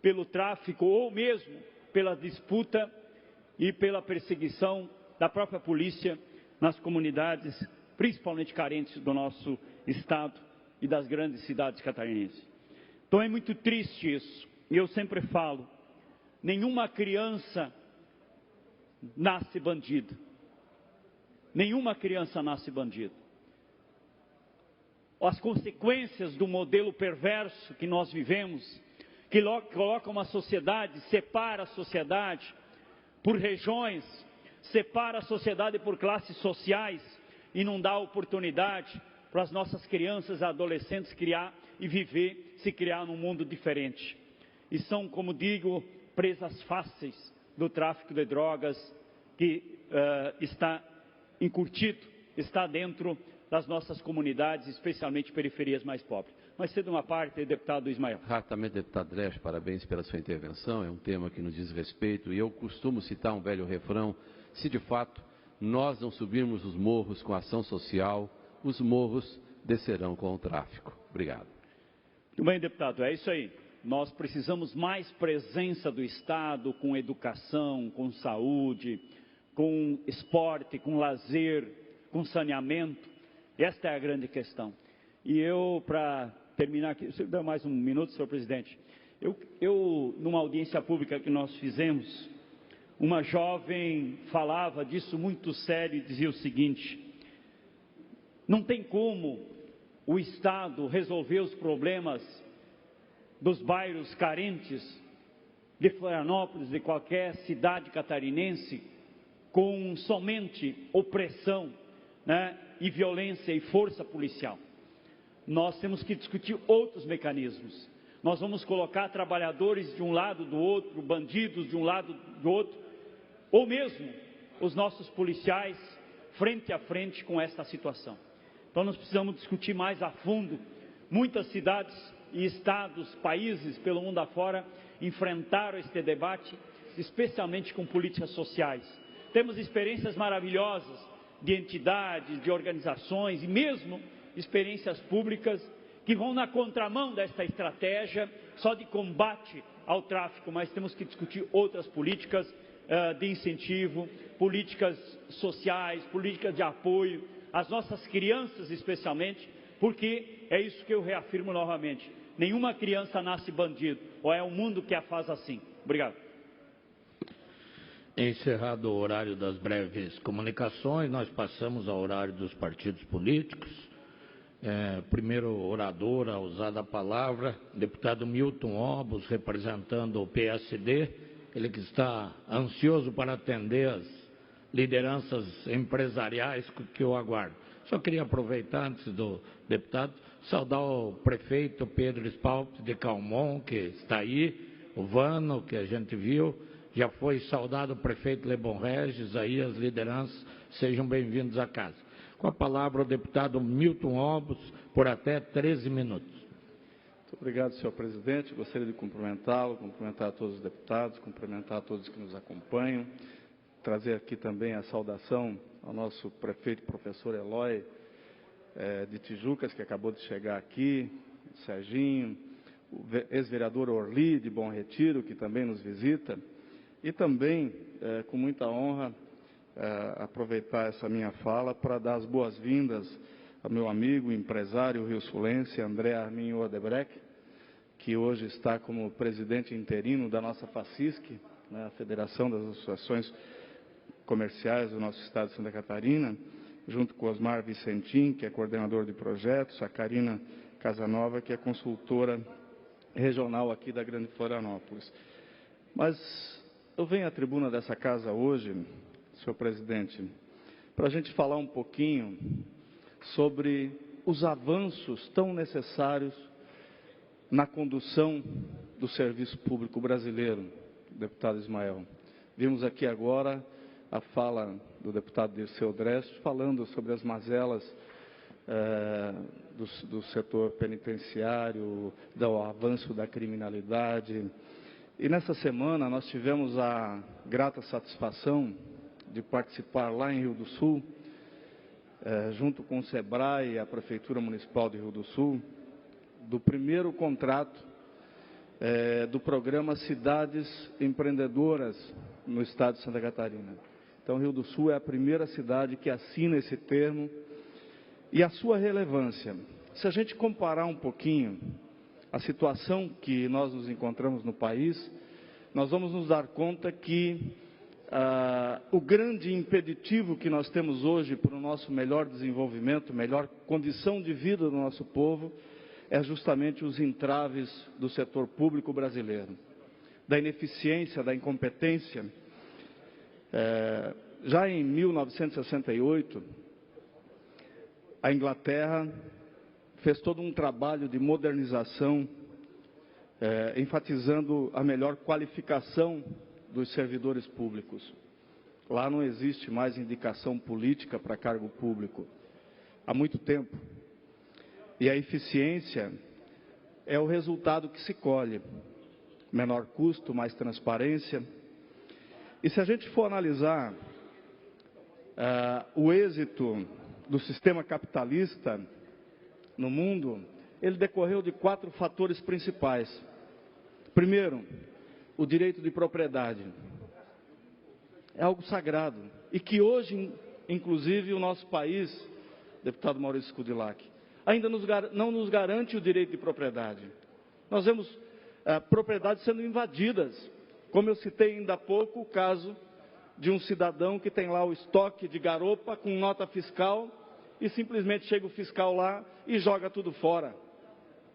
H: pelo tráfico ou mesmo pela disputa e pela perseguição da própria polícia nas comunidades, principalmente carentes do nosso estado e das grandes cidades catarinenses. Então é muito triste isso, e eu sempre falo, nenhuma criança nasce bandida. Nenhuma criança nasce bandida. As consequências do modelo perverso que nós vivemos, que coloca uma sociedade, separa a sociedade por regiões, separa a sociedade por classes sociais e não dá oportunidade para as nossas crianças e adolescentes criar e viver, se criar num mundo diferente. E são, como digo, presas fáceis do tráfico de drogas que está encurtido, está dentro das nossas comunidades, especialmente periferias mais pobres. Mas cedo uma parte, deputado Ismael.
C: Rapidamente, deputado Dresch, parabéns pela sua intervenção, é um tema que nos diz respeito e eu costumo citar um velho refrão: se de fato nós não subirmos os morros com ação social, os morros descerão com o tráfico. Obrigado.
H: Muito bem, deputado, é isso aí. Nós precisamos mais presença do Estado com educação, com saúde, com esporte, com lazer, com saneamento. Esta é a grande questão. E eu, para terminar aqui, se dá mais um minuto, senhor presidente. Numa audiência pública que nós fizemos, uma jovem falava disso muito sério e dizia o seguinte: não tem como o Estado resolver os problemas dos bairros carentes de Florianópolis, de qualquer cidade catarinense, com somente opressão, né, e violência e força policial. Nós temos que discutir outros mecanismos. Nós vamos colocar trabalhadores de um lado do outro, bandidos de um lado do outro, ou mesmo os nossos policiais frente a frente com esta situação. Então nós precisamos discutir mais a fundo. Muitas cidades e estados, países pelo mundo afora enfrentaram este debate, especialmente com políticas sociais. Temos experiências maravilhosas de entidades, de organizações e mesmo experiências públicas que vão na contramão desta estratégia só de combate ao tráfico, mas temos que discutir outras políticas de incentivo, políticas sociais, políticas de apoio às nossas crianças especialmente, porque é isso que eu reafirmo novamente: nenhuma criança nasce bandido, ou é o mundo que a faz assim. Obrigado.
A: Encerrado o horário das breves comunicações, nós passamos ao horário dos partidos políticos. Primeiro orador a usar a palavra, deputado Milton Obos, representando o PSD, ele que está ansioso para atender as lideranças empresariais que eu aguardo. Só queria aproveitar, antes do deputado, saudar o prefeito Pedro Spalp de Calmon, que está aí, o Vano, que a gente viu, já foi saudado o prefeito Lebon Regis, aí as lideranças, sejam bem-vindos à casa. Com a palavra o deputado Milton Obos, por até 13 minutos.
E: Muito obrigado, senhor presidente. Gostaria de cumprimentá-lo, cumprimentar a todos os deputados, cumprimentar a todos que nos acompanham, trazer aqui também a saudação ao nosso prefeito, professor Eloy de Tijucas, que acabou de chegar aqui, Serginho, o ex-vereador Orli de Bom Retiro, que também nos visita, e também, com muita honra, aproveitar essa minha fala para dar as boas-vindas ao meu amigo, empresário rio-sulense, André Arminho Odebrecht, que hoje está como presidente interino da nossa FACISC, né, a Federação das Associações Comerciais do nosso estado de Santa Catarina, junto com o Osmar Vicentim, que é coordenador de projetos, a Karina Casanova, que é consultora regional aqui da Grande Florianópolis. Mas eu venho à tribuna dessa casa hoje, senhor presidente, para a gente falar um pouquinho sobre os avanços tão necessários na condução do serviço público brasileiro, deputado Ismael. Vimos aqui agora a fala do deputado Dirceu Dresch falando sobre as mazelas do setor penitenciário, do avanço da criminalidade. E nessa semana nós tivemos a grata satisfação de participar lá em Rio do Sul, junto com o SEBRAE e a Prefeitura Municipal de Rio do Sul, do primeiro contrato do programa Cidades Empreendedoras no estado de Santa Catarina. Então, Rio do Sul é a primeira cidade que assina esse termo. E a sua relevância, se a gente comparar um pouquinho a situação que nós nos encontramos no país, nós vamos nos dar conta que o grande impeditivo que nós temos hoje para o nosso melhor desenvolvimento, melhor condição de vida do nosso povo, é justamente os entraves do setor público brasileiro, da ineficiência, da incompetência. Já em 1968, a Inglaterra fez todo um trabalho de modernização, enfatizando a melhor qualificação dos servidores públicos. Lá não existe mais indicação política para cargo público, há muito tempo. E a eficiência é o resultado que se colhe. Menor custo, mais transparência. E se a gente for analisar o êxito do sistema capitalista no mundo, ele decorreu de 4 fatores principais. Primeiro, o direito de propriedade. É algo sagrado. E que hoje, inclusive, o nosso país, deputado Maurício Kudilac, ainda não nos garante o direito de propriedade. Nós vemos propriedades sendo invadidas. Como eu citei ainda há pouco, o caso de um cidadão que tem lá o estoque de garopa com nota fiscal e simplesmente chega o fiscal lá e joga tudo fora.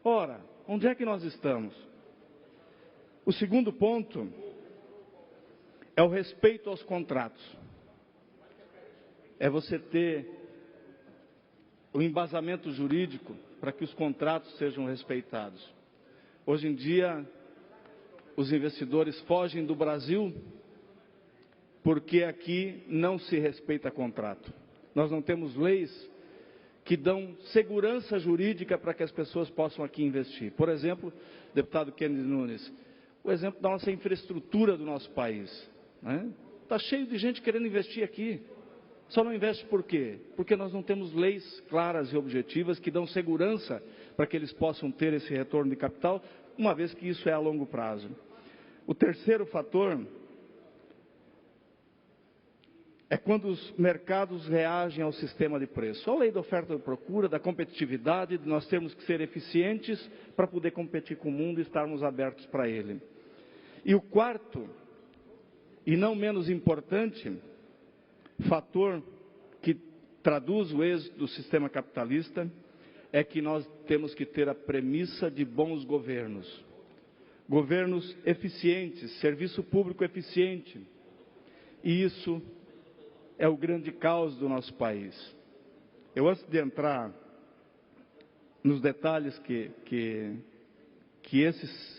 E: Ora, onde é que nós estamos? O segundo ponto é o respeito aos contratos. É você ter o embasamento jurídico para que os contratos sejam respeitados. Hoje em dia, os investidores fogem do Brasil porque aqui não se respeita contrato. Nós não temos leis que dão segurança jurídica para que as pessoas possam aqui investir. Por exemplo, deputado Kennedy Nunes, o exemplo da nossa infraestrutura do nosso país. Está cheio de gente querendo investir aqui. Só não investe por quê? Porque nós não temos leis claras e objetivas que dão segurança para que eles possam ter esse retorno de capital, uma vez que isso é a longo prazo. O terceiro fator é quando os mercados reagem ao sistema de preço. A lei da oferta e da procura, da competitividade, de nós termos que ser eficientes para poder competir com o mundo e estarmos abertos para ele. E o quarto, e não menos importante, fator que traduz o êxito do sistema capitalista é que nós temos que ter a premissa de bons governos. Governos eficientes, serviço público eficiente. E isso é o grande caos do nosso país. Eu, antes de entrar nos detalhes que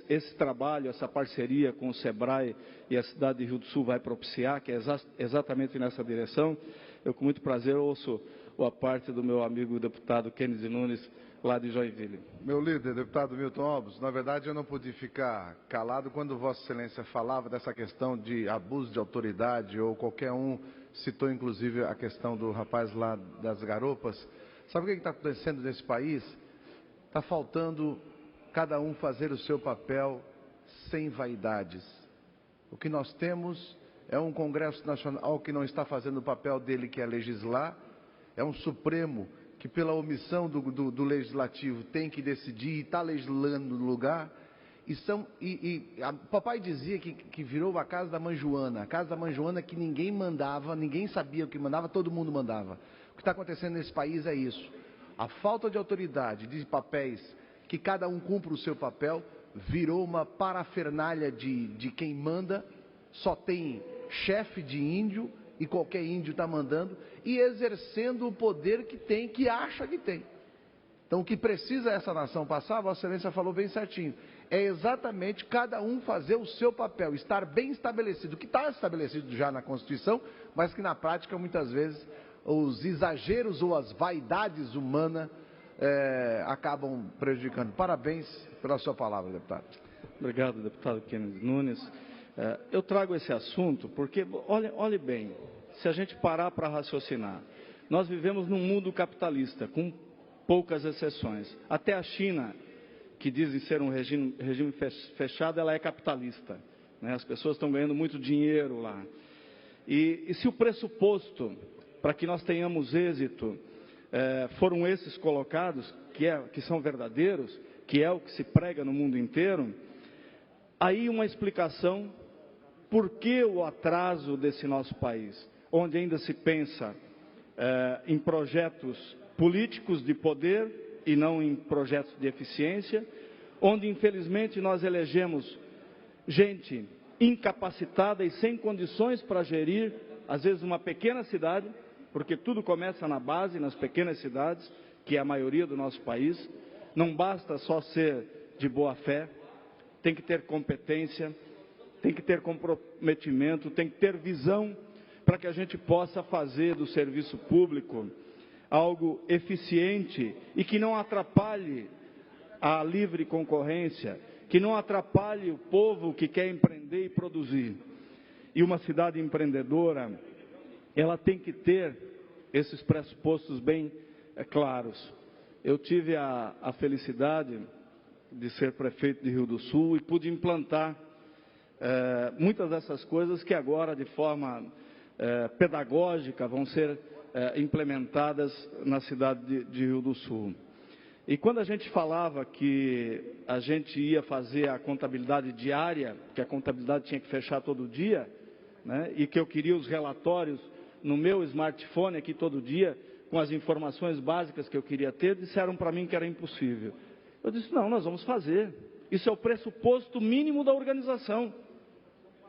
E: esse trabalho, essa parceria com o SEBRAE e a cidade de Rio do Sul vai propiciar, que é exatamente nessa direção, eu com muito prazer ouço a parte do meu amigo deputado Kennedy Nunes, lá de Joinville.
I: Meu líder, deputado Milton Obos, na verdade eu não pude ficar calado quando Vossa Excelência falava dessa questão de abuso de autoridade, ou qualquer um citou inclusive a questão do rapaz lá das garopas. Sabe o que está acontecendo nesse país? Está faltando cada um fazer o seu papel sem vaidades. O que nós temos é um Congresso Nacional que não está fazendo o papel dele, que é legislar, é um Supremo que, pela omissão do Legislativo, tem que decidir e está legislando no lugar, Papai dizia que virou a casa da mãe Joana. A casa da mãe Joana que ninguém mandava, ninguém sabia o que mandava, todo mundo mandava. O que está acontecendo nesse país é isso. A falta de autoridade, de papéis, que cada um cumpra o seu papel, virou uma parafernália de quem manda, só tem chefe de índio, e qualquer índio está mandando, e exercendo o poder que tem, que acha que tem. Então, o que precisa essa nação passar, Vossa Excelência falou bem certinho, é exatamente cada um fazer o seu papel, estar bem estabelecido, que está estabelecido já na Constituição, mas que na prática, muitas vezes, os exageros ou as vaidades humanas acabam prejudicando. Parabéns pela sua palavra, deputado.
E: Obrigado, deputado Kennedy Nunes. Eu trago esse assunto porque, olhe bem, se a gente parar para raciocinar, nós vivemos num mundo capitalista, com poucas exceções. Até a China, que dizem ser um regime fechado, ela é capitalista, né? As pessoas estão ganhando muito dinheiro lá. E se o pressuposto para que nós tenhamos êxito foram esses colocados, que são verdadeiros, que é o que se prega no mundo inteiro, aí uma explicação por que o atraso desse nosso país, onde ainda se pensa em projetos políticos de poder e não em projetos de eficiência, onde infelizmente nós elegemos gente incapacitada e sem condições para gerir, às vezes, uma pequena cidade, porque tudo começa na base, nas pequenas cidades, que é a maioria do nosso país. Não basta só ser de boa fé, tem que ter competência, tem que ter comprometimento, tem que ter visão para que a gente possa fazer do serviço público algo eficiente e que não atrapalhe a livre concorrência, que não atrapalhe o povo que quer empreender e produzir. E uma cidade empreendedora, ela tem que ter esses pressupostos bem claros. Eu tive a felicidade de ser prefeito de Rio do Sul e pude implantar muitas dessas coisas que agora, de forma pedagógica, vão ser implementadas na cidade de Rio do Sul. E quando a gente falava que a gente ia fazer a contabilidade diária, que a contabilidade tinha que fechar todo dia, né, e que eu queria os relatórios no meu smartphone aqui todo dia, com as informações básicas que eu queria ter, disseram para mim que era impossível. Eu disse, não, nós vamos fazer. Isso é o pressuposto mínimo da organização.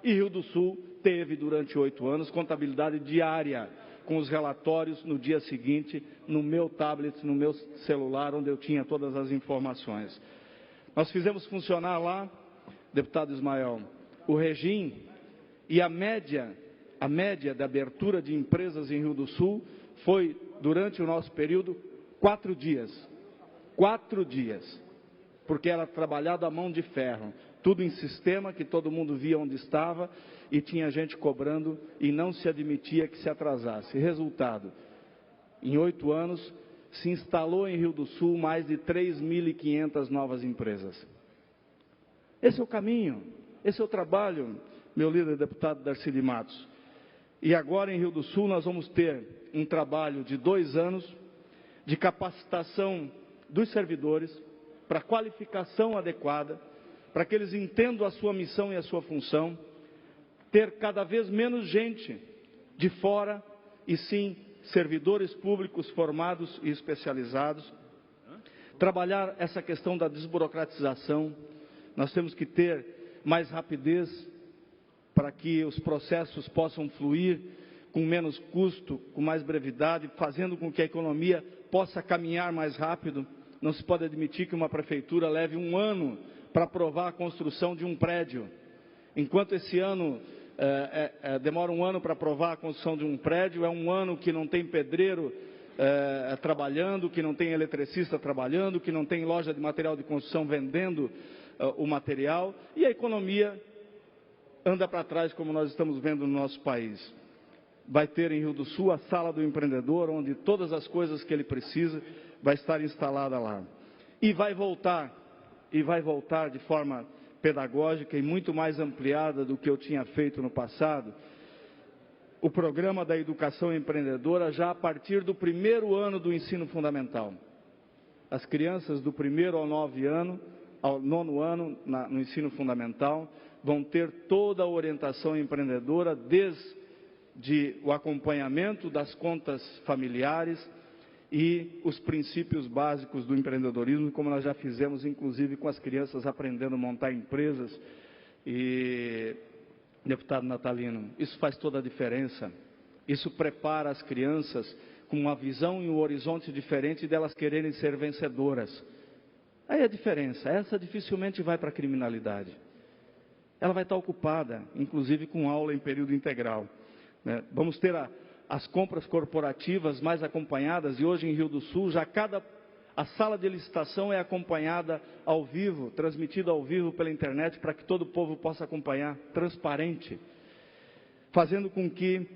E: E Rio do Sul teve, durante 8 anos, contabilidade diária, com os relatórios no dia seguinte, no meu tablet, no meu celular, onde eu tinha todas as informações. Nós fizemos funcionar lá, deputado Ismael, o regime, e a média da abertura de empresas em Rio do Sul foi, durante o nosso período, 4 dias. 4 dias. Porque era trabalhado à mão de ferro. Tudo em sistema, que todo mundo via onde estava, e tinha gente cobrando e não se admitia que se atrasasse. Resultado, em 8 anos, se instalou em Rio do Sul mais de 3.500 novas empresas. Esse é o caminho, esse é o trabalho, meu líder deputado Darcy de Matos. E agora em Rio do Sul nós vamos ter um trabalho de 2 anos de capacitação dos servidores para qualificação adequada, para que eles entendam a sua missão e a sua função, ter cada vez menos gente de fora e sim servidores públicos formados e especializados, trabalhar essa questão da desburocratização. Nós temos que ter mais rapidez para que os processos possam fluir com menos custo, com mais brevidade, fazendo com que a economia possa caminhar mais rápido. Não se pode admitir que uma prefeitura leve 1 ano para aprovar a construção de um prédio. Enquanto esse ano demora 1 ano para aprovar a construção de um prédio, é 1 ano que não tem pedreiro trabalhando, que não tem eletricista trabalhando, que não tem loja de material de construção vendendo o material, e a economia anda para trás, como nós estamos vendo no nosso país. Vai ter em Rio do Sul a sala do empreendedor, onde todas as coisas que ele precisa vai estar instalada lá. E vai voltar de forma pedagógica e muito mais ampliada do que eu tinha feito no passado, o programa da educação empreendedora já a partir do 1º ano do ensino fundamental. As crianças do 1º ao 9º ano ao 9º ano no ensino fundamental, vão ter toda a orientação empreendedora, desde o acompanhamento das contas familiares e os princípios básicos do empreendedorismo, como nós já fizemos, inclusive, com as crianças aprendendo a montar empresas. E, deputado Natalino, isso faz toda a diferença. Isso prepara as crianças com uma visão e um horizonte diferente delas quererem ser vencedoras. Aí a diferença, essa dificilmente vai para a criminalidade. Ela vai estar ocupada, inclusive com aula em período integral, né? Vamos ter as compras corporativas mais acompanhadas, e hoje em Rio do Sul, a sala de licitação é acompanhada ao vivo, transmitida ao vivo pela internet, para que todo o povo possa acompanhar, transparente, fazendo com que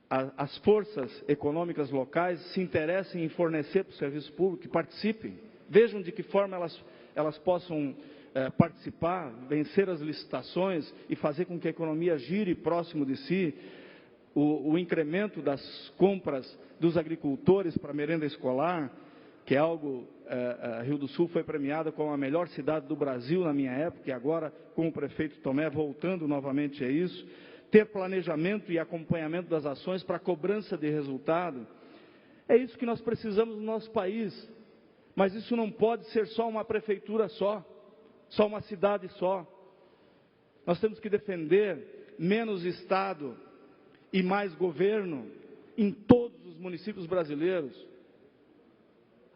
E: as forças econômicas locais se interessem em fornecer para o serviço público, que participem, vejam de que forma elas possam participar, vencer as licitações e fazer com que a economia gire próximo de si. O incremento das compras dos agricultores para merenda escolar, que é algo, Rio do Sul foi premiada como a melhor cidade do Brasil na minha época, e agora com o prefeito Tomé voltando novamente a isso. Ter planejamento e acompanhamento das ações para cobrança de resultado. É isso que nós precisamos no nosso país. Mas isso não pode ser só uma prefeitura só uma cidade só. Nós temos que defender menos Estado e mais governo em todos os municípios brasileiros.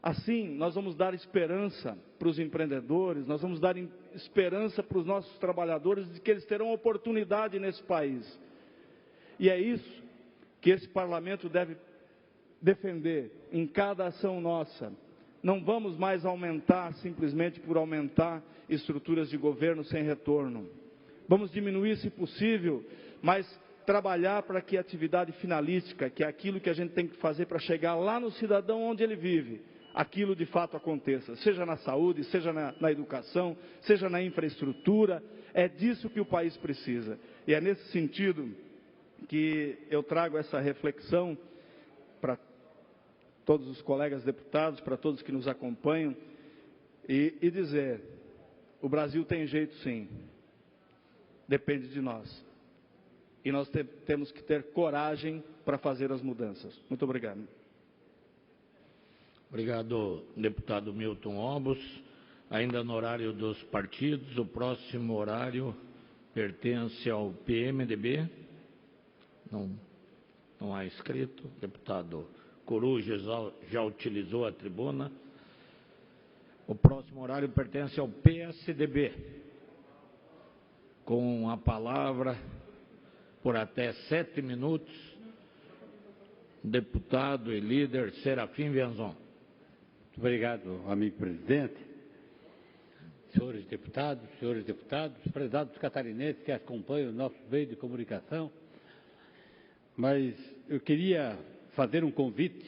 E: Assim, nós vamos dar esperança para os empreendedores, nós vamos dar esperança para os nossos trabalhadores de que eles terão oportunidade nesse país. E é isso que esse parlamento deve defender em cada ação nossa. Não vamos mais aumentar simplesmente por aumentar estruturas de governo sem retorno. Vamos diminuir, se possível, mas trabalhar para que a atividade finalística, que é aquilo que a gente tem que fazer para chegar lá no cidadão onde ele vive, aquilo de fato aconteça, seja na saúde, seja na educação, seja na infraestrutura. É disso que o país precisa. E é nesse sentido que eu trago essa reflexão para todos os colegas deputados, para todos que nos acompanham, e dizer: o Brasil tem jeito sim, depende de nós. E nós temos que ter coragem para fazer as mudanças. Muito obrigado.
A: Obrigado, deputado Milton Obos. Ainda no horário dos partidos, o próximo horário pertence ao PMDB. Não há inscrito. Deputado Coruja já utilizou a tribuna. O próximo horário pertence ao PSDB. Com a palavra, por até 7 minutos, deputado e líder Serafim Vianzon.
J: Muito obrigado, amigo presidente. Senhores deputados, prezados catarinenses que acompanham o nosso meio de comunicação. Mas eu queria fazer um convite.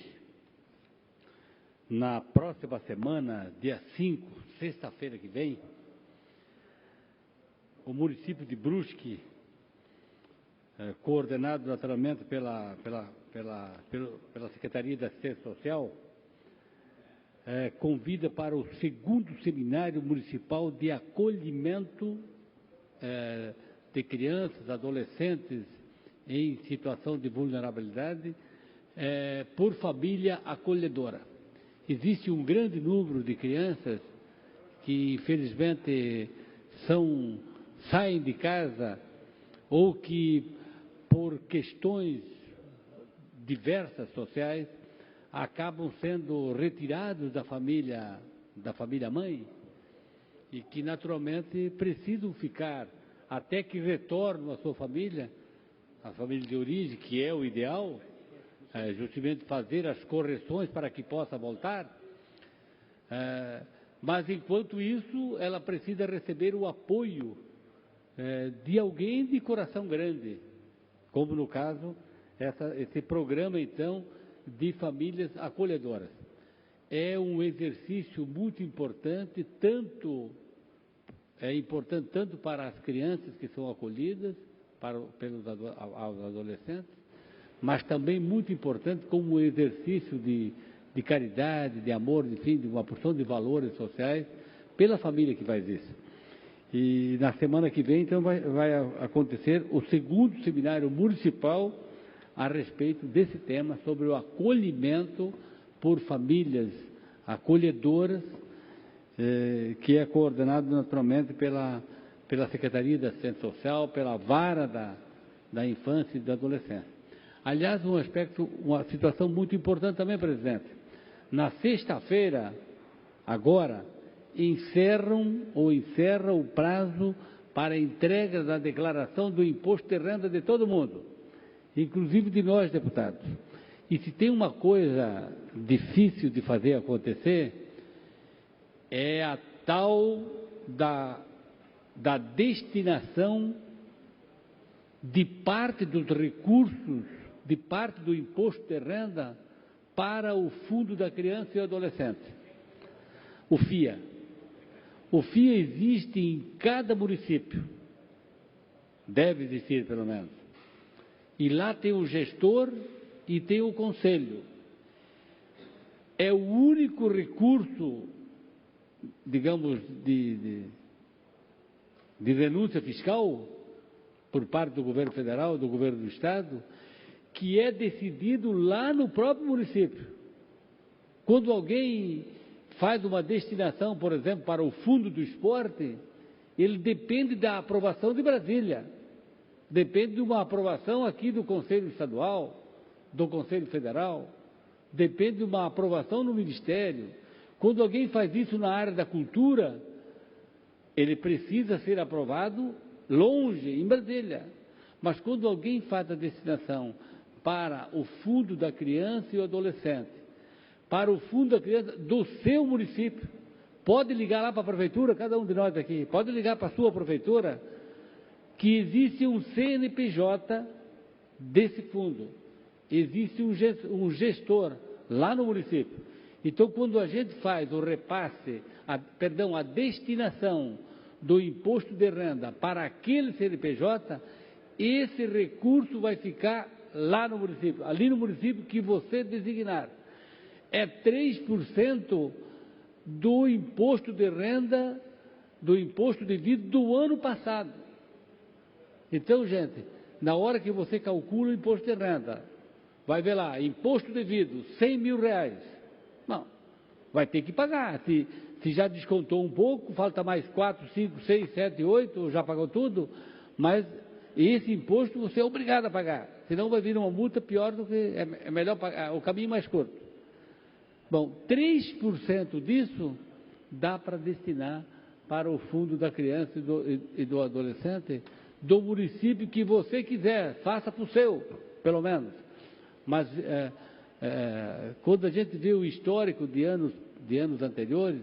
J: Na próxima semana, dia 5, sexta-feira que vem, o município de Brusque, coordenado naturalmente pela Secretaria da Assistência Social, convida para o 2º Seminário Municipal de Acolhimento de Crianças, Adolescentes em situação de vulnerabilidade, por família acolhedora. Existe um grande número de crianças que, infelizmente, saem de casa ou que, por questões diversas sociais, acabam sendo retirados da família mãe e que, naturalmente, precisam ficar até que retornem à sua família, a família de origem, que é o ideal, justamente fazer as correções para que possa voltar. Mas, enquanto isso, ela precisa receber o apoio de alguém de coração grande, como no caso, esse programa, então, de famílias acolhedoras. É um exercício muito importante, tanto para as crianças que são acolhidas, pelos adolescentes, mas também muito importante como um exercício de caridade, de amor, enfim, de uma porção de valores sociais pela família que faz isso. E na semana que vem, então, vai acontecer o segundo seminário municipal a respeito desse tema, sobre o acolhimento por famílias acolhedoras, que é coordenado naturalmente pela Secretaria da Assistência Social, pela Vara da Infância e da Adolescência. Aliás, uma situação muito importante também, presidente. Na sexta-feira, agora, encerra o prazo para a entrega da declaração do imposto de renda de todo mundo, inclusive de nós, deputados. E se tem uma coisa difícil de fazer acontecer, é a tal da destinação de parte dos recursos, de parte do imposto de renda para o Fundo da Criança e Adolescente, o FIA. O FIA existe em cada município, deve existir pelo menos, e lá tem o gestor e tem o conselho. É o único recurso, digamos, de renúncia fiscal por parte do governo federal, do governo do estado, que é decidido lá no próprio município. Quando alguém faz uma destinação, por exemplo, para o fundo do esporte, ele depende da aprovação de Brasília, depende de uma aprovação aqui do Conselho Estadual, do Conselho Federal, depende de uma aprovação no Ministério. Quando alguém faz isso na área da cultura, ele precisa ser aprovado longe, em Brasília. Mas quando alguém faz a destinação para o Fundo da Criança e o Adolescente, para o Fundo da Criança do seu município, pode ligar lá para a prefeitura, cada um de nós aqui, pode ligar para a sua prefeitura, que existe um CNPJ desse fundo, existe um gestor lá no município. Então, quando a gente faz o repasse, a destinação do imposto de renda para aquele CNPJ, esse recurso vai ficar lá no município, ali no município que você designar. É 3% do imposto de renda, do imposto devido do ano passado. Então, gente, na hora que você calcula o imposto de renda, vai ver lá, imposto devido, R$100 mil. Não, vai ter que pagar. Se já descontou um pouco, falta mais 4, 5, 6, 7, 8, já pagou tudo, mas esse imposto você é obrigado a pagar, senão vai vir uma multa pior do que, é melhor pagar, o caminho mais curto. Bom, 3% disso dá para destinar para o Fundo da Criança e do Adolescente do município que você quiser, faça para o seu, pelo menos. Mas quando a gente vê o histórico de anos anteriores,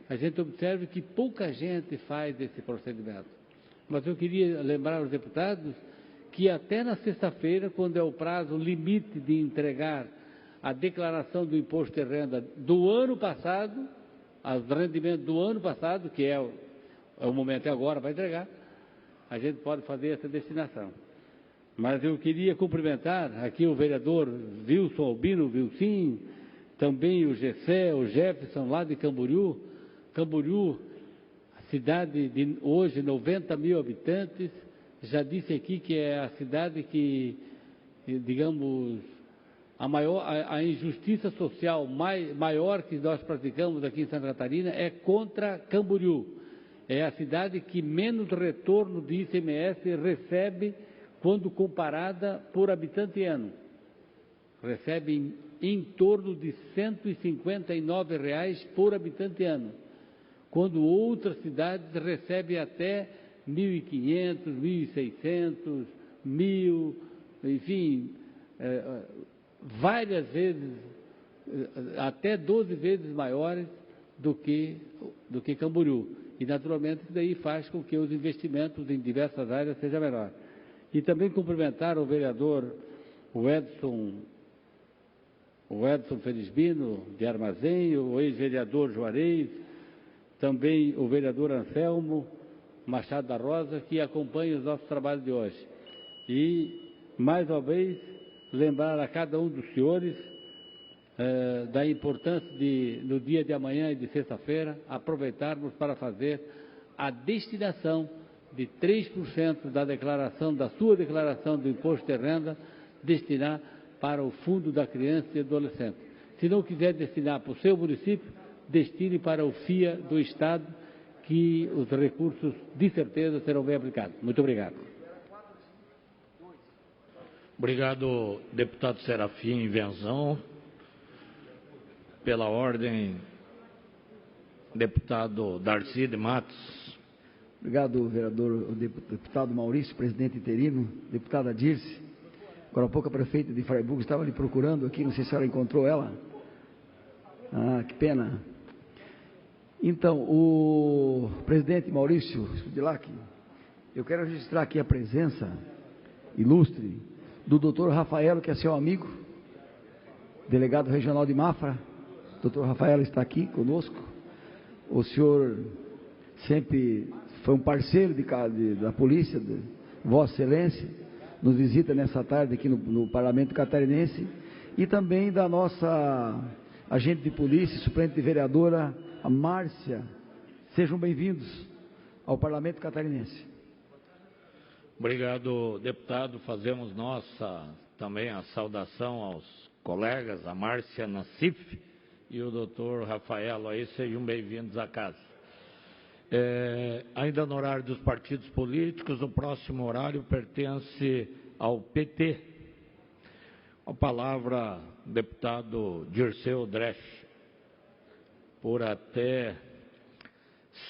J: a gente observa que pouca gente faz esse procedimento. Mas eu queria lembrar aos deputados que até na sexta-feira, quando é o prazo limite de entregar a declaração do imposto de renda do ano passado, os rendimentos do ano passado, que é o momento agora para entregar, a gente pode fazer essa destinação. Mas eu queria cumprimentar aqui o vereador Wilson Albino Vilcim, também o Gessé, o Jefferson, lá de Camboriú. Camboriú, cidade de hoje 90 mil habitantes, já disse aqui que é a cidade que, digamos, a injustiça social maior que nós praticamos aqui em Santa Catarina é contra Camboriú. É a cidade que menos retorno de ICMS recebe quando comparada por habitante ano. Recebe em torno de R$ 159 por habitante ano, quando outras cidades recebem até 1.500, 1.600, 1.000, enfim, várias vezes, até 12 vezes maiores do que Camboriú. E, naturalmente, isso daí faz com que os investimentos em diversas áreas sejam menores. E também cumprimentar o vereador Edson Felisbino, de Armazém, o ex-vereador Juarez, também o vereador Anselmo Machado da Rosa, que acompanha os nossos trabalhos de hoje. E, mais uma vez, lembrar a cada um dos senhores da importância de, no dia de amanhã e de sexta-feira, aproveitarmos para fazer a destinação de 3% da declaração, da sua declaração do imposto de renda, destinar para o Fundo da Criança e Adolescente. Se não quiser destinar para o seu município, destine para o FIA do Estado, que os recursos, de certeza, serão bem aplicados. Muito obrigado.
A: Obrigado, deputado Serafim Venzão. Pela ordem, deputado Darcy de Matos.
K: Obrigado, vereador, o deputado Maurício, presidente interino, deputada Dirce. Agora há pouco a prefeita de Freiburg estava lhe procurando aqui, não sei se a senhora encontrou ela. Ah, que pena. Então, o presidente Maurício Scudilac, eu quero registrar aqui a presença ilustre do doutor Rafael, que é seu amigo, delegado regional de Mafra. O doutor Rafael está aqui conosco. O senhor sempre foi um parceiro da polícia, de Vossa Excelência, nos visita nessa tarde aqui no Parlamento Catarinense, e também da nossa agente de polícia, suplente de vereadora, a Márcia. Sejam bem-vindos ao Parlamento Catarinense.
A: Obrigado, deputado. Fazemos nossa também a saudação aos colegas, a Márcia Nassif e o doutor Rafael. Aí sejam bem-vindos à casa. Ainda no horário dos partidos políticos, o próximo horário pertence ao PT. A palavra, deputado Dirceu Dresch, por até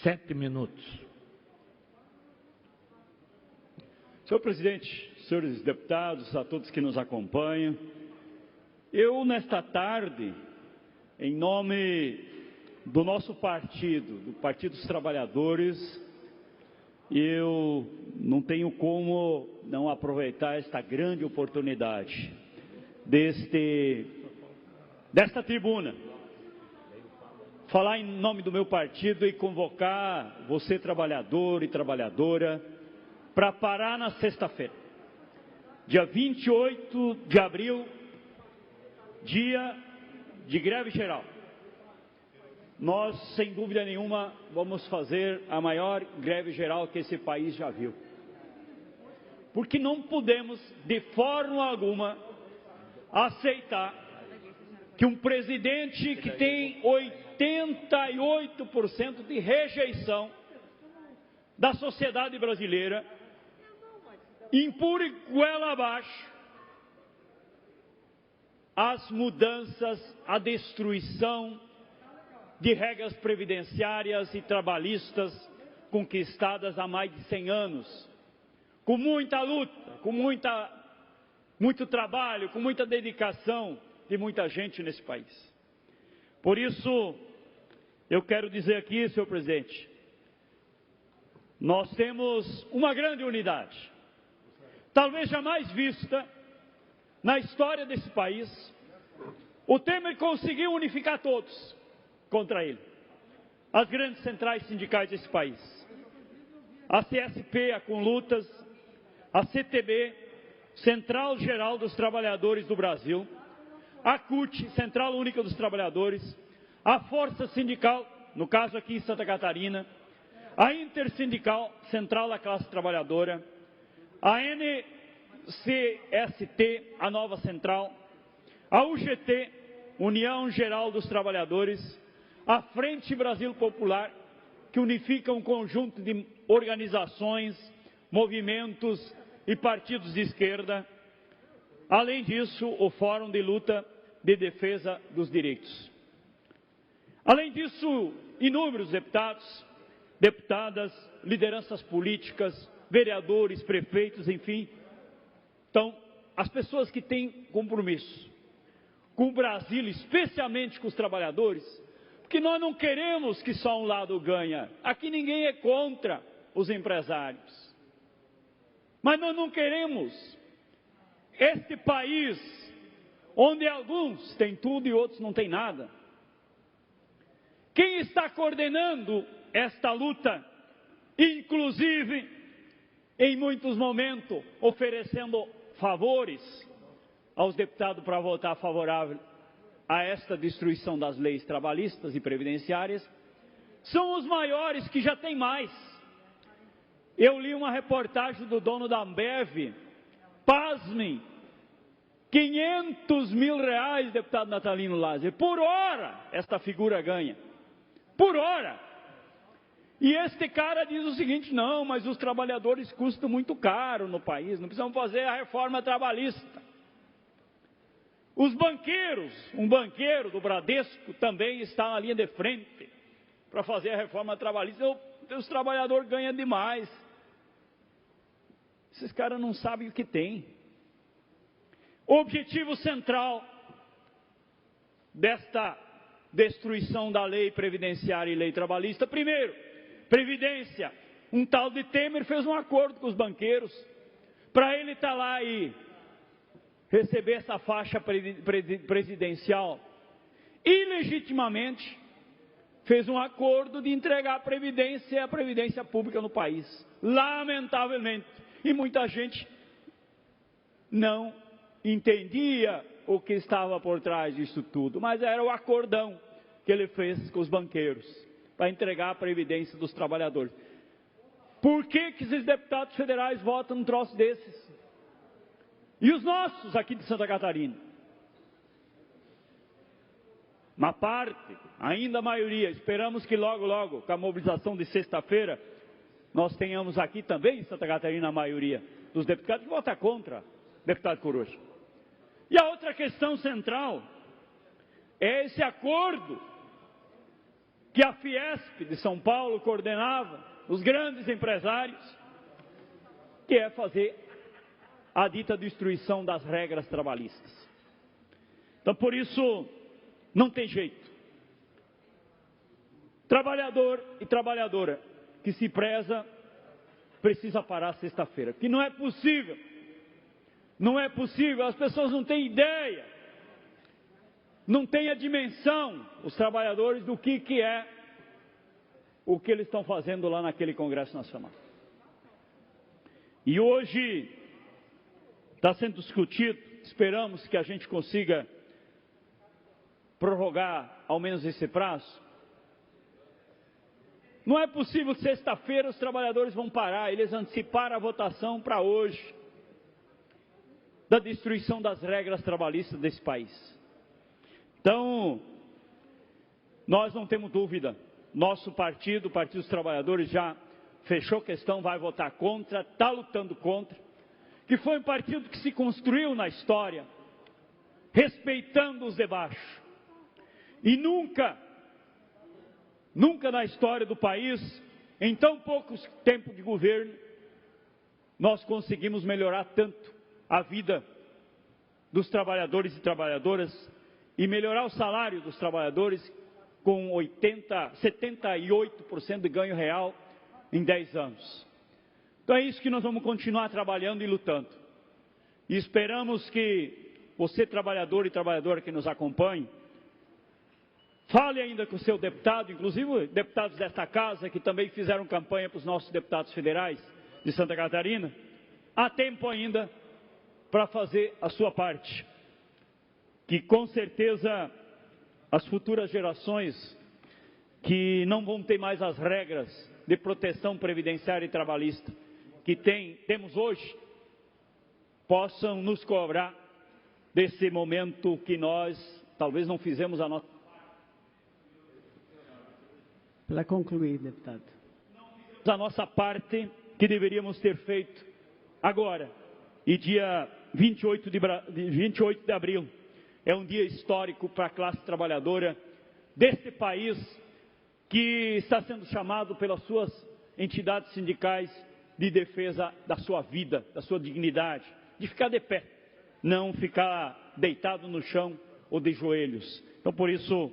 A: 7 minutos.
H: Senhor presidente, senhores deputados, a todos que nos acompanham, eu nesta tarde, em nome do nosso partido, do Partido dos Trabalhadores, eu não tenho como não aproveitar esta grande oportunidade desta tribuna, falar em nome do meu partido e convocar você, trabalhador e trabalhadora, para parar na sexta-feira, dia 28 de abril, dia de greve geral. Nós, sem dúvida nenhuma, vamos fazer a maior greve geral que esse país já viu. Porque não podemos, de forma alguma, aceitar que um presidente que tem 88% de rejeição da sociedade brasileira empurre goela abaixo as mudanças, a destruição de regras previdenciárias e trabalhistas conquistadas há mais de 100 anos, com muita luta, com muito trabalho, com muita dedicação de muita gente nesse país. Por isso, eu quero dizer aqui, senhor presidente, nós temos uma grande unidade, talvez jamais vista na história desse país. O Temer conseguiu unificar todos contra ele, as grandes centrais sindicais desse país, a CSP, a Conlutas, a CTB, Central Geral dos Trabalhadores do Brasil, a CUT, Central Única dos Trabalhadores, a Força Sindical, no caso aqui em Santa Catarina, a Intersindical, Central da Classe Trabalhadora, a NCST, a nova central, a UGT, União Geral dos Trabalhadores, a Frente Brasil Popular, que unifica um conjunto de organizações, movimentos e partidos de esquerda. Além disso, o Fórum de Luta de Defesa dos Direitos. Além disso, inúmeros deputados, deputadas, lideranças políticas, vereadores, prefeitos, enfim. Então, as pessoas que têm compromisso com o Brasil, especialmente com os trabalhadores, porque nós não queremos que só um lado ganhe. Aqui ninguém é contra os empresários. Mas nós não queremos este país onde alguns têm tudo e outros não têm nada. Quem está coordenando esta luta, inclusive, em muitos momentos, oferecendo favores aos deputados para votar favorável a esta destruição das leis trabalhistas e previdenciárias são os maiores que já têm mais. Eu li uma reportagem do dono da Ambev, pasmem, 500 mil reais, deputado Natalino Lázaro, por hora esta figura ganha, por hora. E este cara diz o seguinte: não, mas os trabalhadores custam muito caro no país, não precisamos fazer a reforma trabalhista. Os banqueiros, um banqueiro do Bradesco também está na linha de frente para fazer a reforma trabalhista. Os trabalhadores ganham demais. Esses caras não sabem o que tem. O objetivo central desta destruição da lei previdenciária e lei trabalhista, primeiro, previdência. Um tal de Temer fez um acordo com os banqueiros para ele estar lá e receber essa faixa presidencial. Ilegitimamente fez um acordo de entregar a previdência pública no país. Lamentavelmente. E muita gente não entendia o que estava por trás disso tudo, mas era o acordão que ele fez com os banqueiros para entregar a previdência dos trabalhadores. Por que esses deputados federais votam num troço desses? E os nossos aqui de Santa Catarina? Uma parte, ainda a maioria, esperamos que logo, logo, com a mobilização de sexta-feira, nós tenhamos aqui também em Santa Catarina a maioria dos deputados que votam contra, deputado Coruja. E a outra questão central é esse acordo que a Fiesp de São Paulo coordenava, os grandes empresários, que é fazer a dita destruição das regras trabalhistas. Então, por isso, não tem jeito. Trabalhador e trabalhadora que se preza, precisa parar sexta-feira, que não é possível. Não é possível, as pessoas não têm ideia, não têm a dimensão, os trabalhadores, do que é o que eles estão fazendo lá naquele Congresso Nacional. E hoje está sendo discutido, esperamos que a gente consiga prorrogar ao menos esse prazo. Não é possível, sexta-feira os trabalhadores vão parar, eles anteciparam a votação para hoje, da destruição das regras trabalhistas desse país. Então, nós não temos dúvida, nosso partido, o Partido dos Trabalhadores, já fechou questão, vai votar contra, está lutando contra, que foi um partido que se construiu na história, respeitando os de baixo. E nunca na história do país, em tão pouco tempo de governo, nós conseguimos melhorar tanto a vida dos trabalhadores e trabalhadoras e melhorar o salário dos trabalhadores com 78% de ganho real em 10 anos. Então é isso que nós vamos continuar trabalhando e lutando. E esperamos que você, trabalhador e trabalhadora que nos acompanhe, fale ainda com o seu deputado, inclusive deputados desta casa que também fizeram campanha para os nossos deputados federais de Santa Catarina. Há tempo ainda para fazer a sua parte, que com certeza as futuras gerações que não vão ter mais as regras de proteção previdenciária e trabalhista que temos hoje, possam nos cobrar desse momento que nós talvez não fizemos a nossa.
L: Para concluir, deputado.
H: A nossa parte que deveríamos ter feito agora. E dia 28 de abril é um dia histórico para a classe trabalhadora deste país, que está sendo chamado pelas suas entidades sindicais de defesa da sua vida, da sua dignidade, de ficar de pé, não ficar deitado no chão ou de joelhos. Então, por isso,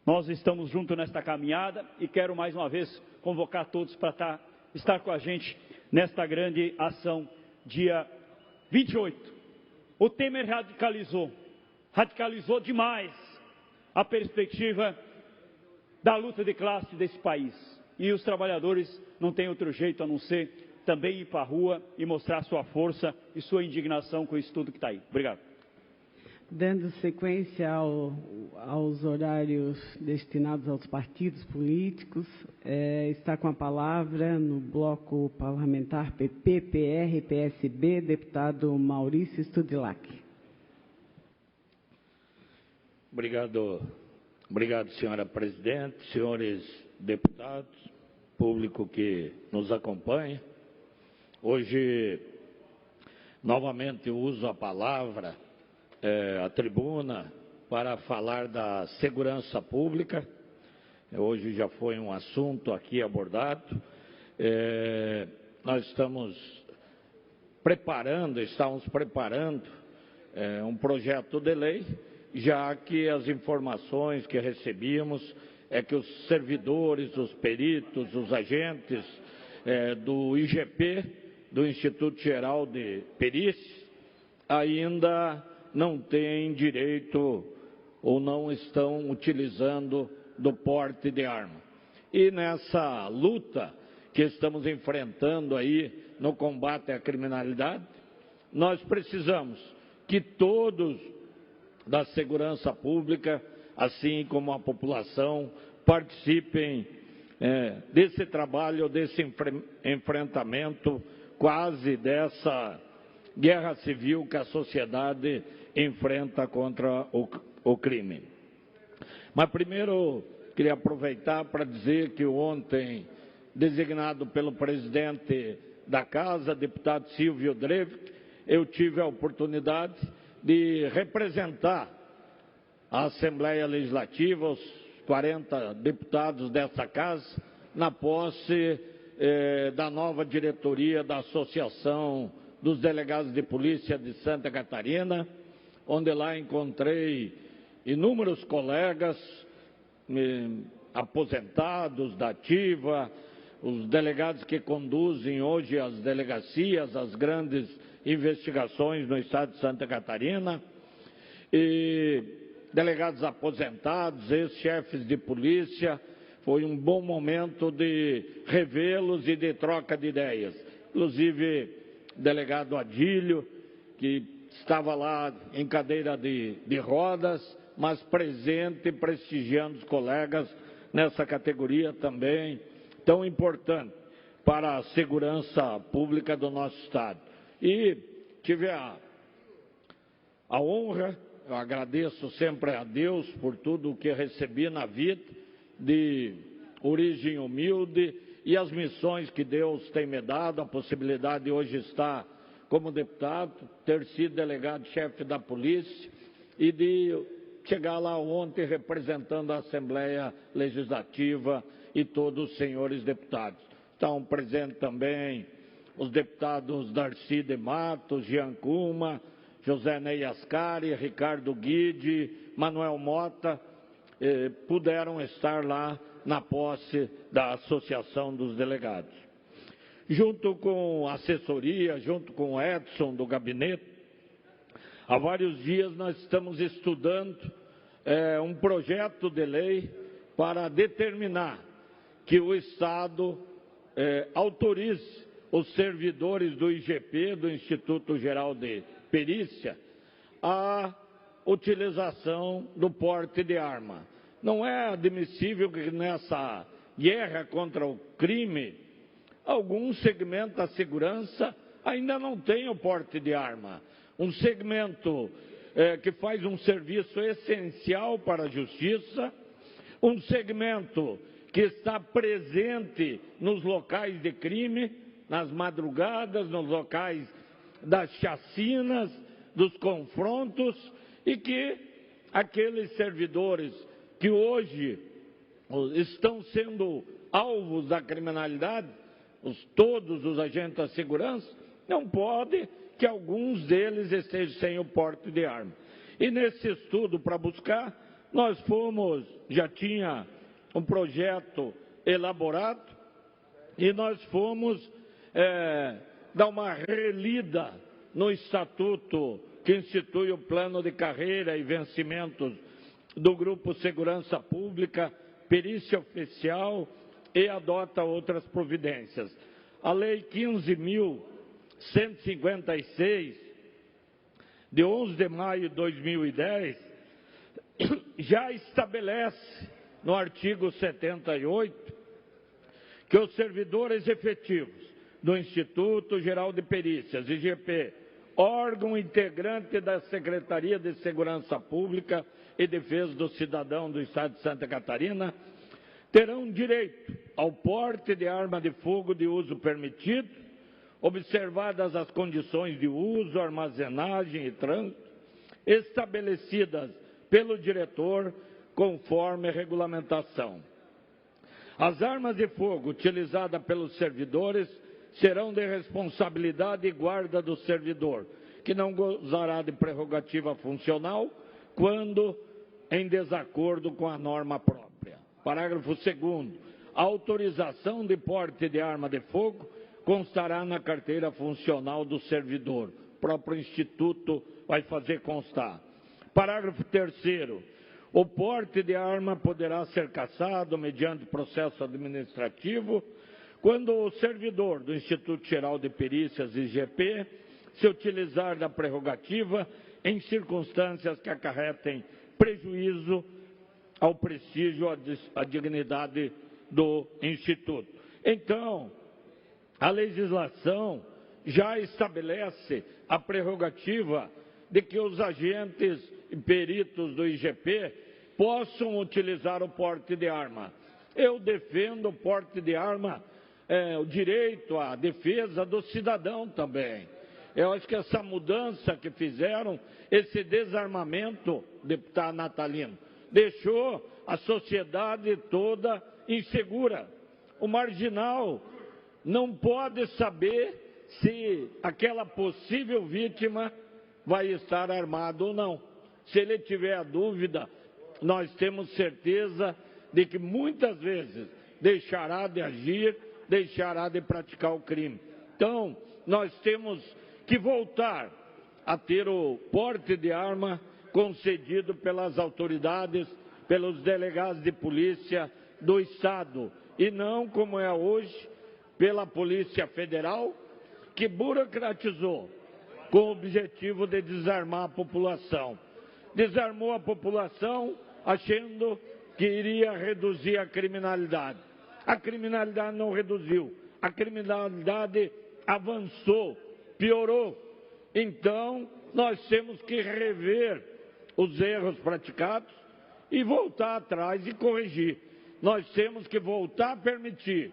H: nós estamos juntos nesta caminhada e quero mais uma vez convocar todos para estar com a gente nesta grande ação, dia 28. O Temer radicalizou demais a perspectiva da luta de classe desse país. E os trabalhadores não têm outro jeito a não ser também ir para a rua e mostrar sua força e sua indignação com isso tudo que está aí. Obrigado.
L: Dando sequência aos horários destinados aos partidos políticos, está com a palavra no bloco parlamentar PP, PR e PSB, deputado Maurício Studilac.
A: Obrigado, senhora presidente, senhores deputados, público que nos acompanha. Hoje, novamente, uso a palavra, a tribuna, para falar da segurança pública. Hoje já foi um assunto aqui abordado. Nós estamos preparando um projeto de lei, já que as informações que recebíamos é que os servidores, os peritos, os agentes do IGP, do Instituto Geral de Perícia, ainda não têm direito ou não estão utilizando do porte de arma. E nessa luta que estamos enfrentando aí no combate à criminalidade, nós precisamos que todos da segurança pública, assim como a população, participem desse trabalho, desse enfrentamento, quase dessa guerra civil que a sociedade enfrenta contra o crime. Mas primeiro queria aproveitar para dizer que ontem, designado pelo presidente da Casa, deputado Silvio Drevik, eu tive a oportunidade de representar a Assembleia Legislativa, os 40 deputados dessa Casa, na posse da nova diretoria da Associação dos Delegados de Polícia de Santa Catarina, onde lá encontrei inúmeros colegas aposentados da ativa, os delegados que conduzem hoje as delegacias, as grandes investigações no estado de Santa Catarina, e delegados aposentados, ex-chefes de polícia. Foi um bom momento de revê-los e de troca de ideias. Inclusive, o delegado Adílio, que estava lá em cadeira de rodas, mas presente, prestigiando os colegas nessa categoria também tão importante para a segurança pública do nosso Estado. E tive a honra, eu agradeço sempre a Deus por tudo o que recebi na vida, de origem humilde, e as missões que Deus tem me dado, a possibilidade de hoje estar como deputado, ter sido delegado-chefe da polícia e de chegar lá ontem representando a Assembleia Legislativa e todos os senhores deputados. Estão presentes também os deputados Darcy de Matos, Jean Kuma, José Ney Ascari, Ricardo Guide, Manuel Mota, puderam estar lá na posse da Associação dos Delegados. Junto com a assessoria, junto com o Edson do gabinete, há vários dias nós estamos estudando um projeto de lei para determinar que o Estado autorize os servidores do IGP, do Instituto Geral de Perícia, a utilização do porte de arma. Não é admissível que nessa guerra contra o crime, algum segmento da segurança ainda não tenha o porte de arma. Um segmento que faz um serviço essencial para a justiça, um segmento que está presente nos locais de crime, nas madrugadas, nos locais das chacinas, dos confrontos, e que aqueles servidores que hoje estão sendo alvos da criminalidade, todos os agentes da segurança, não pode que alguns deles estejam sem o porte de arma. E nesse estudo para buscar, nós já tinha um projeto elaborado, e nós fomos dar uma relida no estatuto que institui o plano de carreira e vencimentos do Grupo Segurança Pública, perícia oficial, e adota outras providências. A Lei 15.156 de 11 de maio de 2010, já estabelece no artigo 78 que os servidores efetivos do Instituto Geral de Perícias, IGP, órgão integrante da Secretaria de Segurança Pública e Defesa do Cidadão do Estado de Santa Catarina, terão direito ao porte de arma de fogo de uso permitido, observadas as condições de uso, armazenagem e trânsito, estabelecidas pelo diretor conforme a regulamentação. As armas de fogo utilizadas pelos servidores serão de responsabilidade e guarda do servidor, que não gozará de prerrogativa funcional quando em desacordo com a norma própria. Parágrafo 2º. A autorização de porte de arma de fogo constará na carteira funcional do servidor. O próprio Instituto vai fazer constar. Parágrafo 3º. O porte de arma poderá ser cassado mediante processo administrativo quando o servidor do Instituto Geral de Perícias, IGP, se utilizar da prerrogativa em circunstâncias que acarretem prejuízo ao prestígio, à dignidade do Instituto. Então, a legislação já estabelece a prerrogativa de que os agentes e peritos do IGP possam utilizar o porte de arma. Eu defendo o porte de arma, o direito à defesa do cidadão também. Eu acho que essa mudança que fizeram, esse desarmamento, deputado Natalino, deixou a sociedade toda insegura. O marginal não pode saber se aquela possível vítima vai estar armado ou não. Se ele tiver a dúvida, nós temos certeza de que muitas vezes deixará de agir, deixará de praticar o crime. Então, nós temos que voltar a ter o porte de arma concedido pelas autoridades, pelos delegados de polícia do Estado, e não, como é hoje, pela Polícia Federal, que burocratizou com o objetivo de desarmar a população. Desarmou a população achando que iria reduzir a criminalidade. A criminalidade não reduziu, a criminalidade avançou, piorou. Então, nós temos que rever os erros praticados e voltar atrás e corrigir. Nós temos que voltar a permitir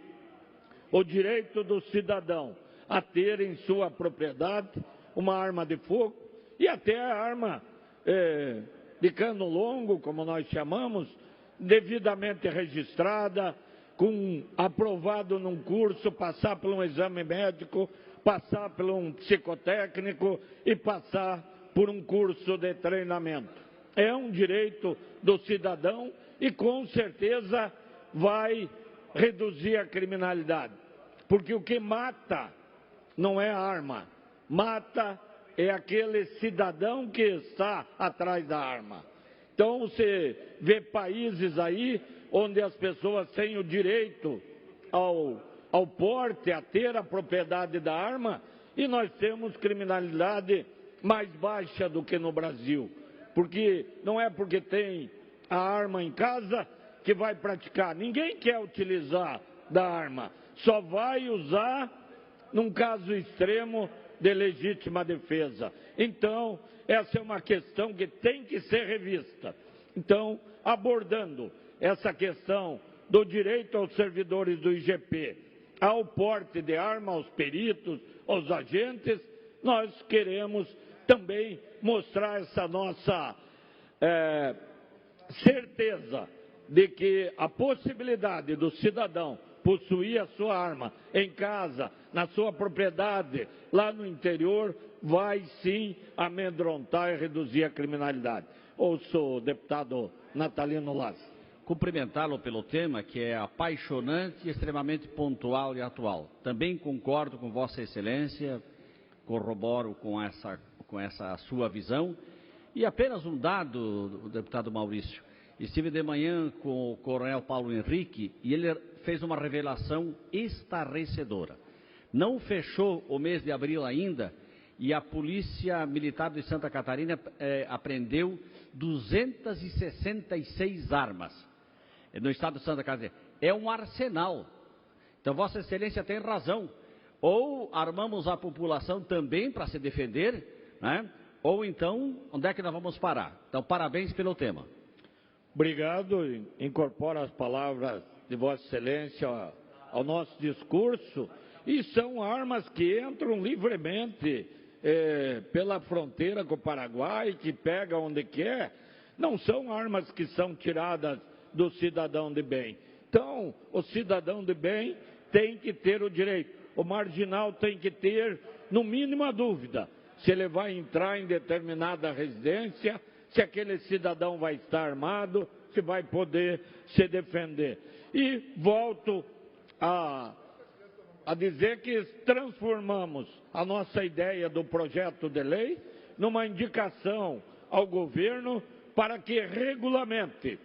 A: o direito do cidadão a ter em sua propriedade uma arma de fogo e até a arma de cano longo, como nós chamamos, devidamente registrada, aprovado num curso, passar por um exame médico, passar por um psicotécnico e passar por um curso de treinamento. É um direito do cidadão e com certeza vai reduzir a criminalidade. Porque o que mata não é a arma, mata é aquele cidadão que está atrás da arma. Então você vê países aí onde as pessoas têm o direito ao porte, a ter a propriedade da arma, e nós temos criminalidade mais baixa do que no Brasil. Porque não é porque tem a arma em casa que vai praticar. Ninguém quer utilizar da arma, só vai usar num caso extremo de legítima defesa. Então, essa é uma questão que tem que ser revista. Então, abordando essa questão do direito aos servidores do IGP, ao porte de arma, aos peritos, aos agentes, nós queremos também mostrar essa nossa certeza de que a possibilidade do cidadão possuir a sua arma em casa, na sua propriedade, lá no interior, vai sim amedrontar e reduzir a criminalidade. Ouço o deputado Natalino Lassi.
M: Cumprimentá-lo pelo tema, que é apaixonante e extremamente pontual e atual. Também concordo com Vossa Excelência, corroboro com essa sua visão. E apenas um dado, deputado Maurício. Estive de manhã com o coronel Paulo Henrique e ele fez uma revelação estarrecedora. Não fechou o mês de abril ainda e a Polícia Militar de Santa Catarina apreendeu 266 armas no estado de Santa Catarina. É um arsenal. Então, Vossa Excelência tem razão. Ou armamos a população também para se defender, né? Ou então, onde é que nós vamos parar? Então, parabéns pelo tema.
A: Obrigado. Incorporo as palavras de Vossa Excelência ao nosso discurso. E são armas que entram livremente pela fronteira com o Paraguai, que pega onde quer. Não são armas que são tiradas do cidadão de bem. Então, o cidadão de bem tem que ter o direito. O marginal tem que ter, no mínimo, a dúvida se ele vai entrar em determinada residência, se aquele cidadão vai estar armado, se vai poder se defender. E volto a dizer que transformamos a nossa ideia do projeto de lei numa indicação ao governo para que regulamente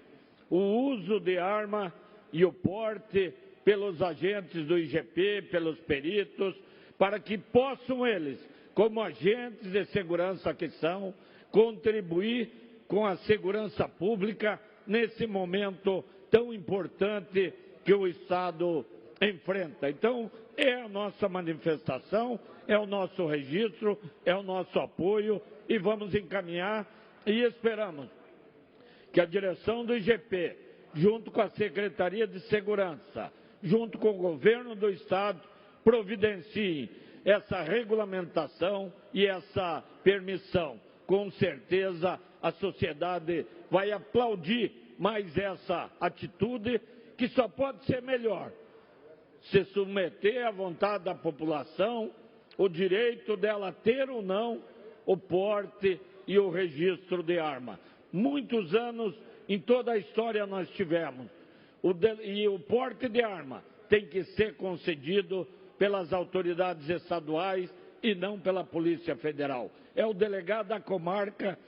A: o uso de arma e o porte pelos agentes do IGP, pelos peritos, para que possam eles, como agentes de segurança que são, contribuir com a segurança pública nesse momento tão importante que o Estado enfrenta. Então, é a nossa manifestação, é o nosso registro, é o nosso apoio e vamos encaminhar e esperamos que a direção do IGP, junto com a Secretaria de Segurança, junto com o governo do Estado, providencie essa regulamentação e essa permissão. Com certeza, a sociedade vai aplaudir mais essa atitude, que só pode ser melhor. Se submeter à vontade da população, o direito dela ter ou não o porte e o registro de arma. Muitos anos em toda a história nós tivemos. E o porte de arma tem que ser concedido pelas autoridades estaduais e não pela Polícia Federal. É o delegado da comarca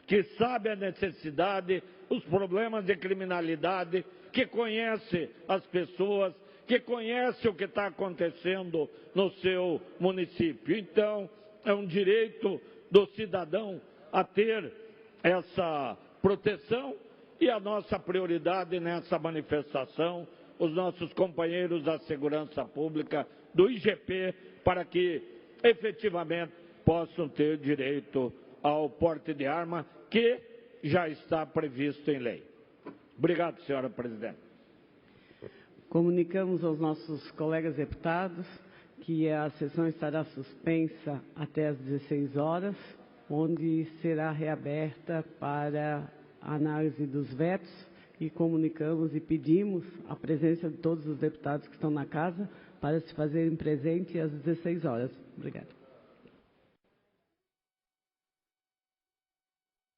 A: que sabe a necessidade, os problemas de criminalidade, que conhece as pessoas, que conhece o que está acontecendo no seu município. Então, é um direito do cidadão a ter essa proteção e a nossa prioridade nessa manifestação, os nossos companheiros da segurança pública, do IGP, para que efetivamente possam ter direito ao porte de arma, que já está previsto em lei. Obrigado, senhora presidente.
L: Comunicamos aos nossos colegas deputados que a sessão estará suspensa até às 16 horas, onde será reaberta para a análise dos vetos, e comunicamos e pedimos a presença de todos os deputados que estão na casa para se fazerem presentes às 16 horas. Obrigada.